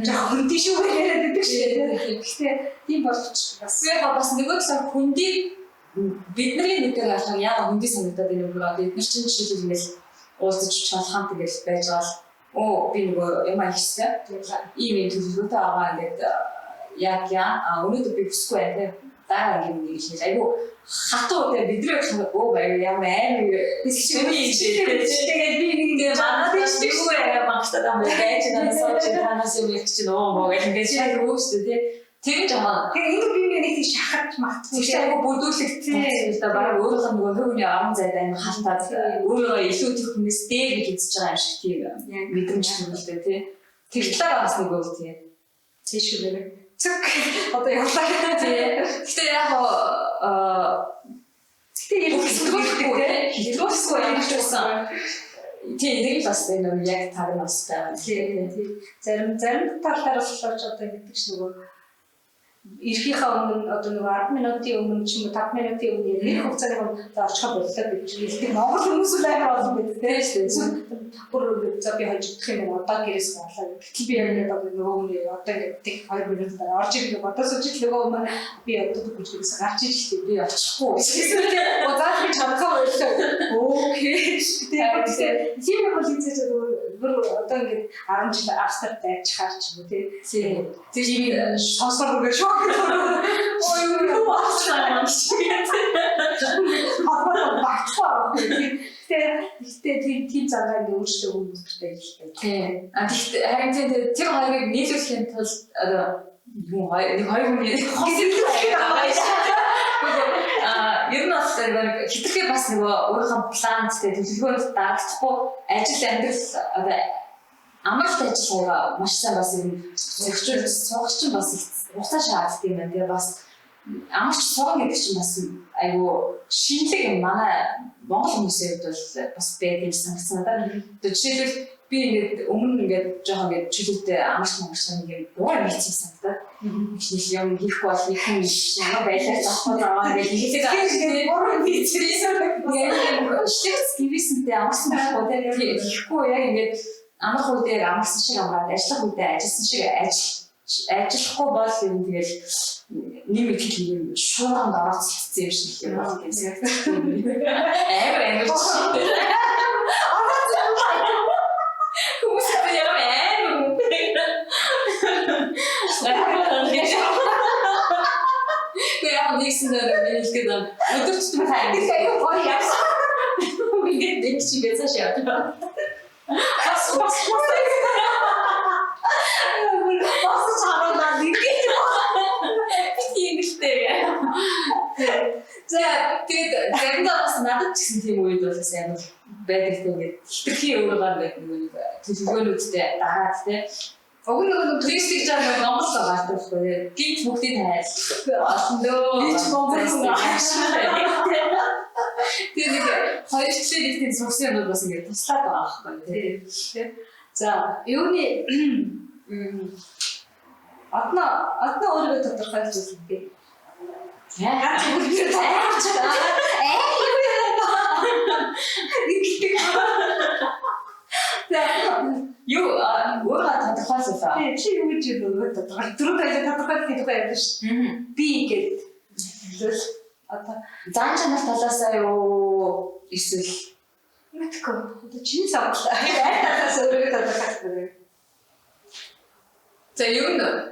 жоохон хөндөй шүү яриад байдаг шүү дээ. Гэхдээ тийм боловч бас нөгөө талаас хөндийг бидний нүдээр харахад яг хөндөй санагдаад байна уу гэдэг. Бид нар чинь жишээлбэл ингээд уулзаж чалхаан тэгэл байж байгаа л би нөгөө юм хийсэн. Ийм юм төлөвлөгөөтэй байгаа ингээд яг өнөөдөр би бүсгүй байх дараа юм нэг хэлээ. Айгу хатуу тэгээ бидний хатуу байг ямар амар бисчний тэгээд би нэг манад бисчгүй багтаад байгаа байж надад сууж танаас юм их чинь оо гэх ингээд шал өгөөстэй тий. Тэр жамаа. Тэгээ энэ би нэг тийм шахаж магтсан. Тэгтээ айгу бүдүүлэгдсэн. Одоо баг өөрөөх нь нөгөө хөвгний аван зайд амар халтаад өөрөө илүү тэр хүмүүс дээр гэж үзэж байгаа юм шиг тийм мэдрэмж төрүүлдэг тий. Тэр талаар бас нэг өөр тий. Тийшээ цэг одоо явлаа тий. Гэтэ яг хэлбэргүй юм шиг тий нэг бас энэ яг таг нас байгаа. Тий. Зарим талаар болохоор одоо ингэдэг ш нөгөө ирэхийнхээ өмнө одоо нэг 10 минутын өмнө ч юм уу 5 минутын өмнө нэг хугацааны өмнө орчиход боллоо гэж хэлдэг. Монгол хүмүүс л амар олон байдаг тийм шүү дээ. Бүр за би хожигдох юм одоо гэрээс гарлаа. Гэтэл би яг нөгөө хүний одоо нэг 2 минут дараа орж ирэх бодосож л нөгөө өмнө би одоо гүжгээс гарч ирлээ. Би очихгүй. Эсвэл удаад би чамхаа байлаа. Окей. Тэгээд тийм юм бол хийчихээ бүр одоо ингээд 10 жил австралид ажиллахаар ч юм уу тийм. Тийм сонсоор үгүй шок. Ой юу баасан шиг. Хаваа багцаа. Тэгээд тийм цагаан ингээд өөрчлөлт өгөхтэй хэлдэг. Тийм. Гэхдээ харин тэр хоёрыг нийлүүлэхийн тулд одоо нэг хоёр хүний ер нь бас хитрхээ бас нөгөө өөрийнхөө плантай төлөвлөгөөнд дагахгүй ажил амьдрал одоо амралт ажиллагаа маш сайн бас юм зөвчүүл суугч нь бас хугацаа шаарддаг юм байна. Тэгээ бас амарч суугна гэдэг чинь бас айгу шинэлэг юм манай Монгол хүмүүсийн хувьд бол бас байдаг юм санагдсан надад. Одоо жишээлбэл би ингээд өмнө ингээд жоохон ингээд чөлөөтэй амарч нэг юм дуур хэлсэн санагдаад их юм хийхгүй бол их юм ямар байлаа захгүй байгаа ингээд хэлээд буруу бичсэн. Яг шигс гивэсэнтэй амарсан байхгүй тийм хийхгүй яг ингээд амрах үедээ амарсан шиг амраад ажиллах үедээ ажилласан шиг ажиллахгүй бол юм тэгэл нэг их юм шуурганд орооцсон юм шиг юм байна гэсэн. Амар Хүмүүс яа мэн. Яа нэгсэн дээр хэлгээд өдөрч юм хайр. Аяа гоё яасан. Бид нэг чигээ цаашаа. Бас чараад нэг. Битгэжтэй. За тэгээд заримдаа бас надад ч гэсэн тийм үед бол сайн байдаг тэгээд хитрхи өөрөөр байдаг нэг төлөвлөгөөнүүдтэй дараад тийм. Уг нэг туристик жаа Монгол байгаа байхгүй. Гинт бүгдийг тайлж олондоо. Бич Монгол тэгээд хоёр жилийн нэгтийн сурсан юм бас ингэ туслаад байгаа байхгүй тийм. За юуны атна өөрийгөө тодорхойлж үзлээ. Яа зүгээр тайлж юу өөрөө тодорхойлсон. Тийм чи юу гэж өөрөө тодорхойлсон. Түрүү тодорхойлох гэдэг юм шүү. Би гэдэг. Одоо зан чанар талаасаа юу эсвэл мэдгүй. Одоо чиний савлаа. Талаас өөрөө тодорхойлсон. За юу нэ?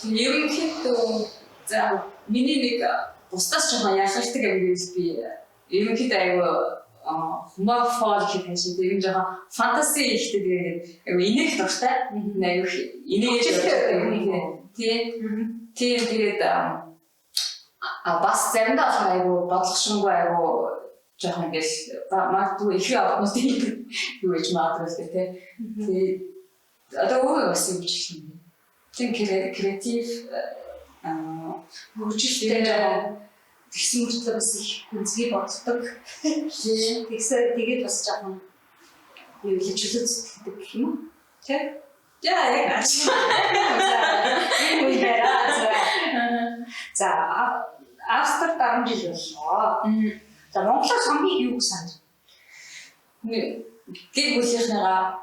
Ерөнхийдөө за миний нэг бусдаас жоохон ялгардаг юм гэж би ерөнхийдөө аюу humor fall гэх юм шиг тийм жоохон фэнтези ихтэй тэгээд аюу инех дуртай аюу инээж тийм тэгээд бас заримдаа болох аюу бодлогошгүй аюу жоохон ингээл магадгүй их авахнууд юу гэж магадгүй тийм тэгээд одоо өөрөө бас юм шиг тийм креатив хөгжөлтэй тэгсэн мөртлөө бас их үнцгий боддог. Тэгсээ тэгээд бас жоохон юу л чөлөө зүтгэдэг гэх юм уу? Тэ? Яа яг аач. За Австралид 10 жил боллоо. За Монголоос хамгийн юу гэж санд? Гэр бүлийнхнийгаа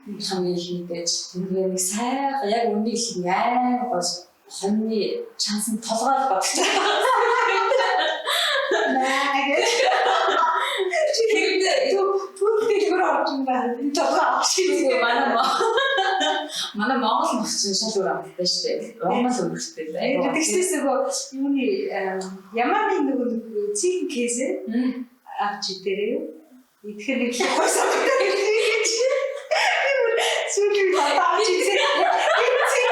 хамгийн их мэдээж нэг сайхан яг үнийг хэлэх амар гол хоньны чансан толгойд бодож байна. Наа гэж. Чи түүхтэй өөр орж байна. Толгой авчих манай Монгол мөчсөн шал өөр амттай шүү дээ. Монгол өөртөө бай. Тэгсээс юуны ямааны нэг циг кейс авч идэрээ. Итгэх нэг л хойсоо Сүүлийн татаа чи цэг авч ирэх шиг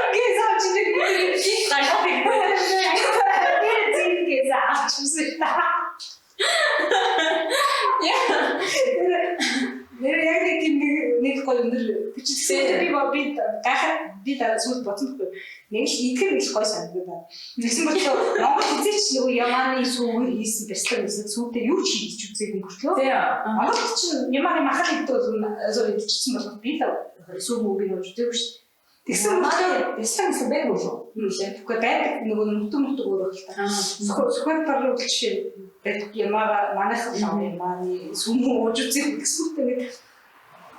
яг нэг гол өндөр бичсэн би гахад би дараа сүүл бодсонгүй нэг л итгэр их гой санагдаад. Тэгсэн бодлоо Монгол хизээч нөгөө ямааны сүүгээр хийсэн бяцлаг гэсэн сүүтэй юу ч хийж үзээгүй мөртлөө. Монгол чинь ямааны махал гэдэг бол зөв идчихсэн бол би л сүү мөгийг үздэг шүү. Тэгсэн мөртлөө бясалгал гэсэн байдаг уу? юу лээ. Тэгвэл байдаг нөгөө нүтг өөрөө л та. Сөхөд бар үл жишээ байдаг ямаа манайхан ямааны сүмүү ууж үзэх гэсэн үгтэй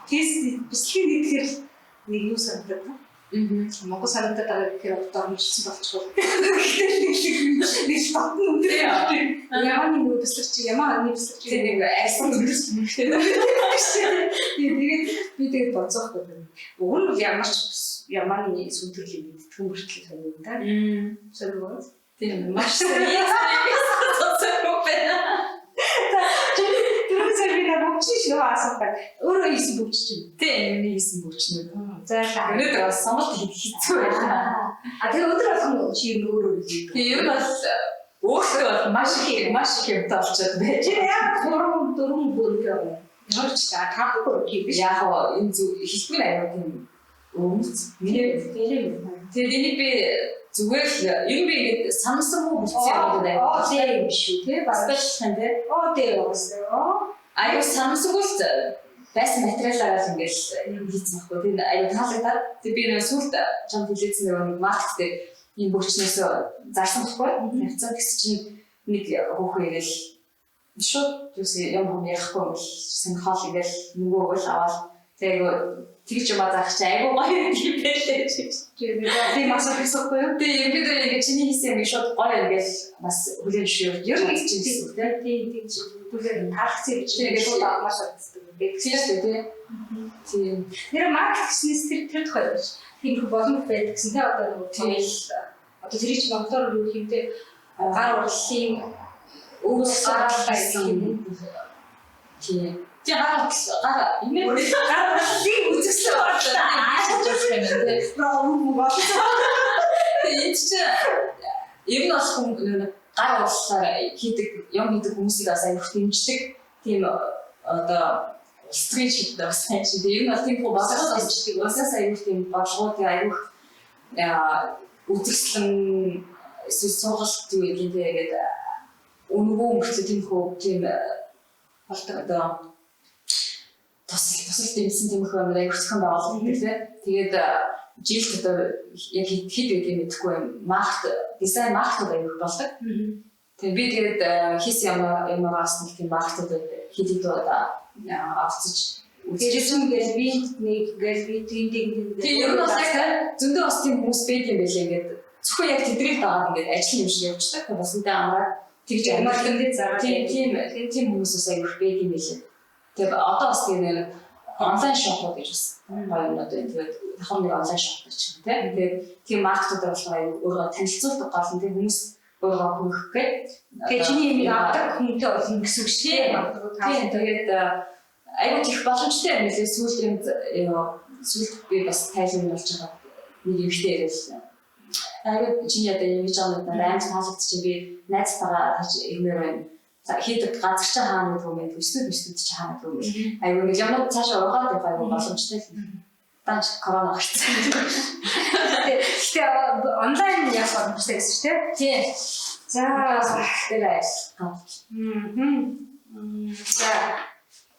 тест бэлтгэл хийхээр нэг юу санагдаад байна. Монгол санагдаад байгаа гэхээр одоо орчсон болчихвол. Нэг татна үгүй яа. Ямааны нөгөө бэлтгэл чи ямааны бэлтгэл чи нэг айсан бэлтгэл тэгээд би тэгээд боцоох гэдэг. Уг нь ямар ч ямааны сүнтрэлийн мэдтгэн бүртгэл сонирхол та. Сонирхол. Тийм маш сонирхол байна. Тэр зэрэг бөвчиш нөө асуудаг. Өөрөө хийсэн бөвчч юм. Тийм миний хийсэн бөвчнүүд. За өнөөдөр бас сонголт хийх хэцүү байна. Тэгээ өнөөдөр болох чи юу өөрөө хийдэг. Тийм ер нь бол өөртөө бол маш их юм толчод байж. Чи яг 3 4 бүрэг юм. Ямар ч таахгүй биш. Яг энэ зүг хэлбэр аюул юм. Өмц. Тэгээд би зүгээр л ер нь би ингэ сансан хүн бүтсэн юм байна. Тийм биш үү те. Бас байна те. Тийм уу. Аюул сансан хүлц байсан материалаараа ингээл хийсэн байхгүй. Тэгээд аюул таалагдаад тэгээд би нэг сүлд чам хэлээсэн нэг маркет дээр ийм бөчнөөс зарсан байхгүй. Явцсан гэсэн чинь нэг хөөхөө ингээл шууд юм ярихгүй синхол ингээл нөгөө бол аваад тэгээд тэгж юм заах чи айгуу гоё юм байлээ чи. Тийм асуух хэрэггүй юу? Тийм бид ингээд чиний хийсэн юм шууд гоё ингээл бас хүлэн зөвшөөрөв. Ер нь хийж байсан тийм. Тийм хүлэн таалцсан гэж тэгээд шууд авмаар шатдаг. Тийм. Тэр маркетингс тэр тухай биш. Тийм боломж байдаг гэсэн тийм одоо нөгөө тийм одоо тэр чинь монголоор юу хиймтэй гар урлалын өвс гаргалтай юм. Тийм. Гар имээ гар урлалын үзэсгэлэн борлоо. аашиж байна тийм. Пром бодлоо. Тэгээд ер нь бол хүн гар урлалаар хийдэг юм хийдэг хүмүүсийг бас аяг хэмждэг. Тийм одоо стрит шиг бас сайн чи ер нь бол тийм бодлого амждаг. Усаас аяг тийм бодлоготой аяг үзэсгэлэн эсвэл сургалт юу гэдэг тэгээд өнгөө мөрчл тийм хөө тийм болдог одоо тусал дэмсэн тийм их юм аяг хөсгөн байгуулдаг тийм. Тэгээд жилд одоо яг хэд үгүй мэдэхгүй юм. Дизайн маркетинг аяг болдог. Тэгээд би тэгээд хийсэн ямаас нэг тийм маркетинг хийдэг одоо авцаж үзсэн гэж би нэг гэж би тийм ер нь бас яг зөндөө бас тийм хүмүүс байдаг юм байлээ ингээд зөвхөн яг тэдрийг дагаад ингээд ажил юм шиг явчихдаг. Тэгээд бас үндэ амраад тэгж маркетинг зараад тийм хүмүүсээс аяг их байдаг юм байлээ. Тэгээд одоо бас тийм нэг онлайн шопууд гэж бас гоё юм одоо тэгээд дахин нэг онлайн шоп гэж тийм. Тэгээд тийм маркетинг болохоор аяг өөрөө танилцуулдаг гол тийм хүмүүс өөрөө хөрөх гээд тэгээд чиний юм авдаг хүнтэй болно гэсэн үг шүү дээ. Тэгээд аюул их боломжтой юм лээ сүүлд би бас тайлбар болж байгаа нэг юмштэй ярил. Аюул чиний одоо юм гэж байгаа нь амар таалагдчих би найзтайгаа ирмээр байна. За хийдэг газар чи хаана гэдэг юм бэ? Өсвөр чи хаана гэдэг юм бэ? Аюул нэг юм цаашаа ургаад байх аюул боломжтой. Данч корона гарсан. Тэгээ онлайн яг боломжтой гэсэн шүү дээ. Тийм. За тэгээд За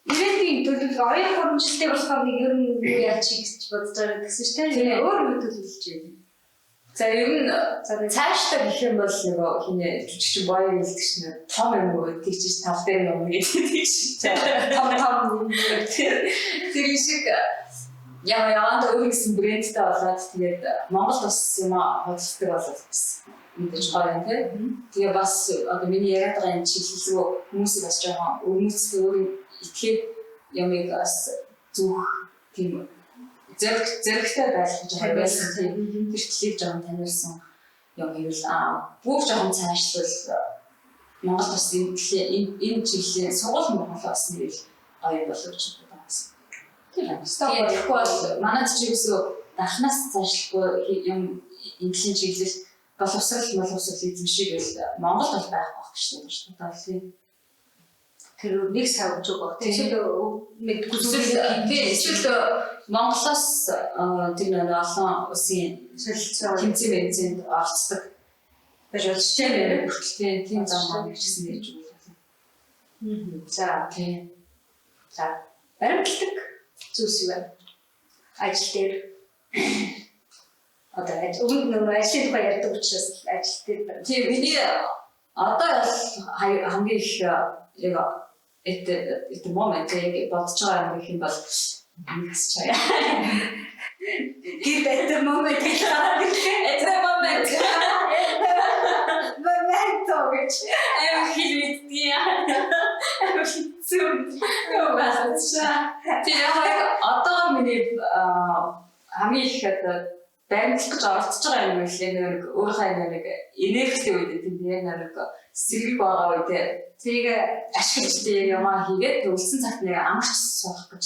ивэнтийн төлөв оюун хөрөмжлөлтэй болохоор нэг ер нь юу яаж хийж бодож байгаа гэсэн шүү дээ. Өөр юу төлөвлөж байна? За ер нь цаашдаа гэх юм бол нөгөө хинэ жижиг боёо хэлдэг чинь том юм уу тийч тав дээр юм гэдэг тийч том тэр шиг яваад өөрийнхөө брэндтэй болоод тэгээд Монгол бас юм хөдөлгдөг болоод гэсэн мэдээж гоё юм тийм. Тэгээ бас одоо миний яриад байгаа энэ чиглэл рүү хүмүүсийг бас жоохон өмнөстэй өөрийн итгэх ямыг бас зүөх тийм зэрэгтэй байх гэж байсан тийм. Тэр чиглэлийг жоохон таниулсан юм ивэл бүх жоохон цаашлал Монгол бас энэ чиглэлийн сургууль Монгол бас нэг гоё боловч байна. Тийм. Тэгэхээр бол манай чиглэлээс дахнаас цаашлахгүй юм ингийн чиглэл боловсрал эзэмшиг л Монгол бол байх байх шүү дээ. Тэр нэг сав өгч байгаа. Тэгэхээр эсвэл Монголоос тэр нэг олон улсын тэмцээн бензинд орцдог. Байж болчихжээ бүртгэлтэй тийм зам маань гэсэн нэж үү. За тийм. За баримтлагдаг зүйлс юу вэ? Ажил дээр одоо өмнө нөгөө ажлын тухай ярьдаг учраас ажилтдаг. Тийм миний одоо хамгийн их яг эт момент яг бодож байгаа юм бол нэгсчээ. Give that the moment гэхээ. It's the moment. Момент. Хэлвэдгийа. Зүг. Яа. Тэгээ одоо миний хамгийн их баримтлах гэж оролцож байгаа юм биш нэг өөрийнхөө нэг энергитэй үед тийм нэг сэргэг байгаа үед тэрийг ашиглаж тийм юм хийгээд өлсөн цагт нэг амарч суух гэж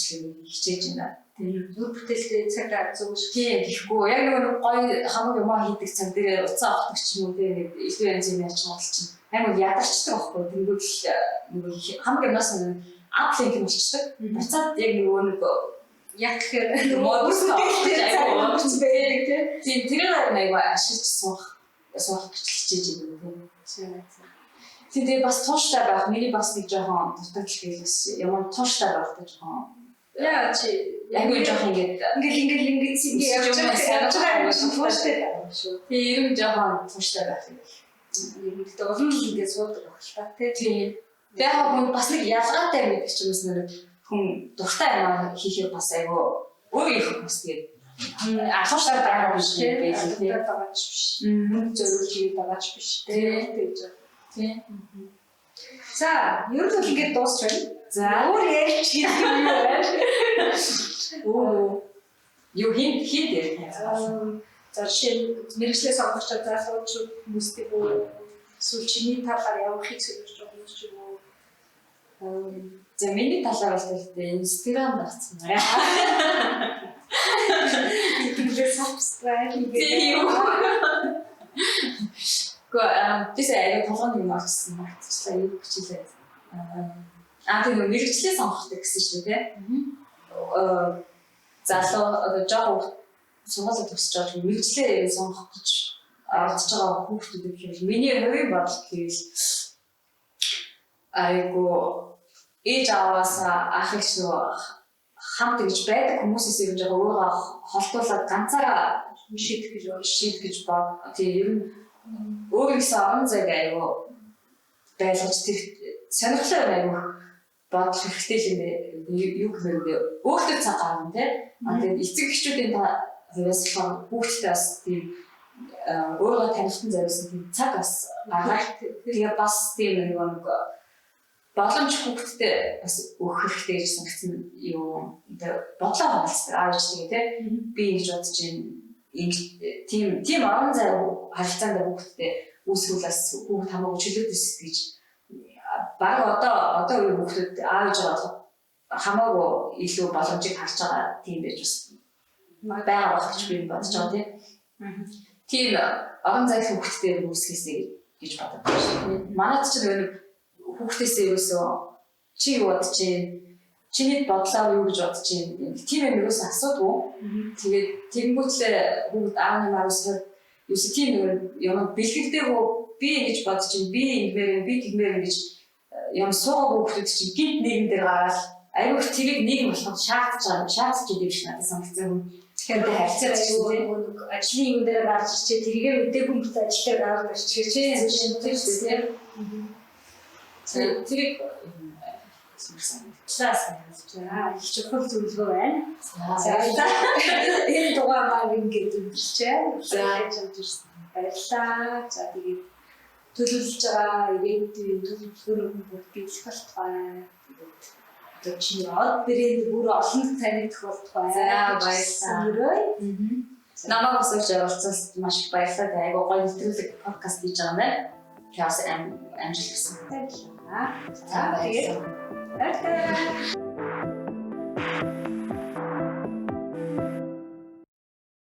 хичээж байна. Тийм зүг бүтээлтэй цагаар зөв тийм гэхгүй яг нэг гоё хамаг юм хийдэг цаг дээр уцаа авах ч юм уу тийм нэг илүү янз юм ярьж байгаа чинь амар ядарчдаг байхгүй тэнгүүд л нэг хамаг юмнаас нэг аплинг юм болчихдаг. Буцаад яг нэг яг гэхээр модус байдаг тийм тэрээр нэг ашиглаж суух гэж хичээж байна тийм. Тэгээ бас тууштай байх миний бас нэг жоохон дутагдал гэлээс ямар тууштай байх гэж жоохон яа чи яг үе жоох ингээд явж байгаа тууштай байх шүү. Тэгээ ер нь жоохон тууштай байх юм. Гэхдээ олон жил ингээд суудаг байх л та тийм. Тэгээ хүн бас нэг ялгаатай байдаг ч юмс нэг хүн дуртай юм хийхээр бас айгүй өөр их хүмүүс тэгээд ахштай байгаа биш тийм байгаа ч биш. Зөвлөж хийгээд байгаа ч биш тийм. За, ер нь ингээд дуусчихваа. За, өөр ярьж хийх юм юу вэ? Оо. Юу хийх за жишээ мэргэжлээ сонгогч залуучууд хүмүүстэй бүү сүлжээний талаар явахыг зөвлөж байгаа юм шиг үү? За миний талаар бол Instagram багцсан байна. Тэгээд subscribe хийгээ. This аяа толгойн юм авсан магтчлаа юу хичээлээ. Тэгээд мэргэжлээ сонгохдаг гэсэн шүү дээ. Залуу одоо жоо сургууль төгсөж байгаа мэргэжлээ сонгох гэж оролдож байгаа хүүхдүүд гэвэл миний хувийн бодол гэвэл айгу ээж аваас ах их нөгөө хамт гэж байдаг хүмүүсээс юм жоо өөрөө холдуулаад ганцаараа шийдэх гэж бод. Тийм ер нь өөрийнхөө орон зайг айгу байлгаж тэр сонирхолтой айгу бодох хэрэгтэй юм юу гэхээр өөртөө цаг гаргана тийм. Тэгээд эцэг эхчүүдийн хувьас хүүхдтэй бас тийм өөрөө танилцсан зориулсан тийм цаг бас гаргаад тэгээ бас тийм нэг боломж хүүхдтэй бас өгөх хэрэгтэй гэж санагдсан юу бодлоо хавцдаг аавч тийм би ингэж бодож байна тийм орон зай харилцаанд хүүхдтэй үүсгүүлээс хүүхд хамаагүй чөлөөт өсөх гэж баг одоо үеийн хүүхдүүд аавж байгаа хамаагүй илүү боломжийг харж байгаа тийм байж бас байгаа болох гэж би бодож байгаа тийм. Тийм орон зай хүүхдтэй үүсгэхээ гэж бодож байна. Манайд ч нэг хүүхдээсээ ерөөсөө чи юу бодож байна? Чиний бодлоо юу гэж бодож байна? Тийм юм ерөөсөө асуудгүй. Тэгээд тэгэнгүүтлээ хүүхд 18-19 ерөөсөө тийм юм бэлгэлдэггүй би ингэж бодож байна. Би ингэмээр би тэгмээр гэж юм суугаа хүүхдүүд чинь гинт нийгэм дээр гараад аюул тэрийг нийгэм болоход шаардж идэв шиг надад санагдсан. Тэгэхээр харьцаа аюул ажлын юм дээр гарч ирчээ тэргээ үдээгүй хүмүүс ажиллаар гараад ирчээ тийм. тэрийг класс их чухал зөвлөгөө байна. За энэ дугаар маань ингээд өндөрлчээ. За баярлалаа. За тэгээд төлөвлөж байгаа ивэнтийн төлөвлөгөөрөө бүгд биелэх болтугай. Тэгээд чи од брэнд бүр олон танигдах болтугай. За баярлалаа. Намайг өсөж оролцуулсанд маш их баярлалаа. Айгуу гоё нэвтрүүлэг подкаст хийж байгаа юм байна. Класс амжилт хүсье. Баярлалаа. За тэгээд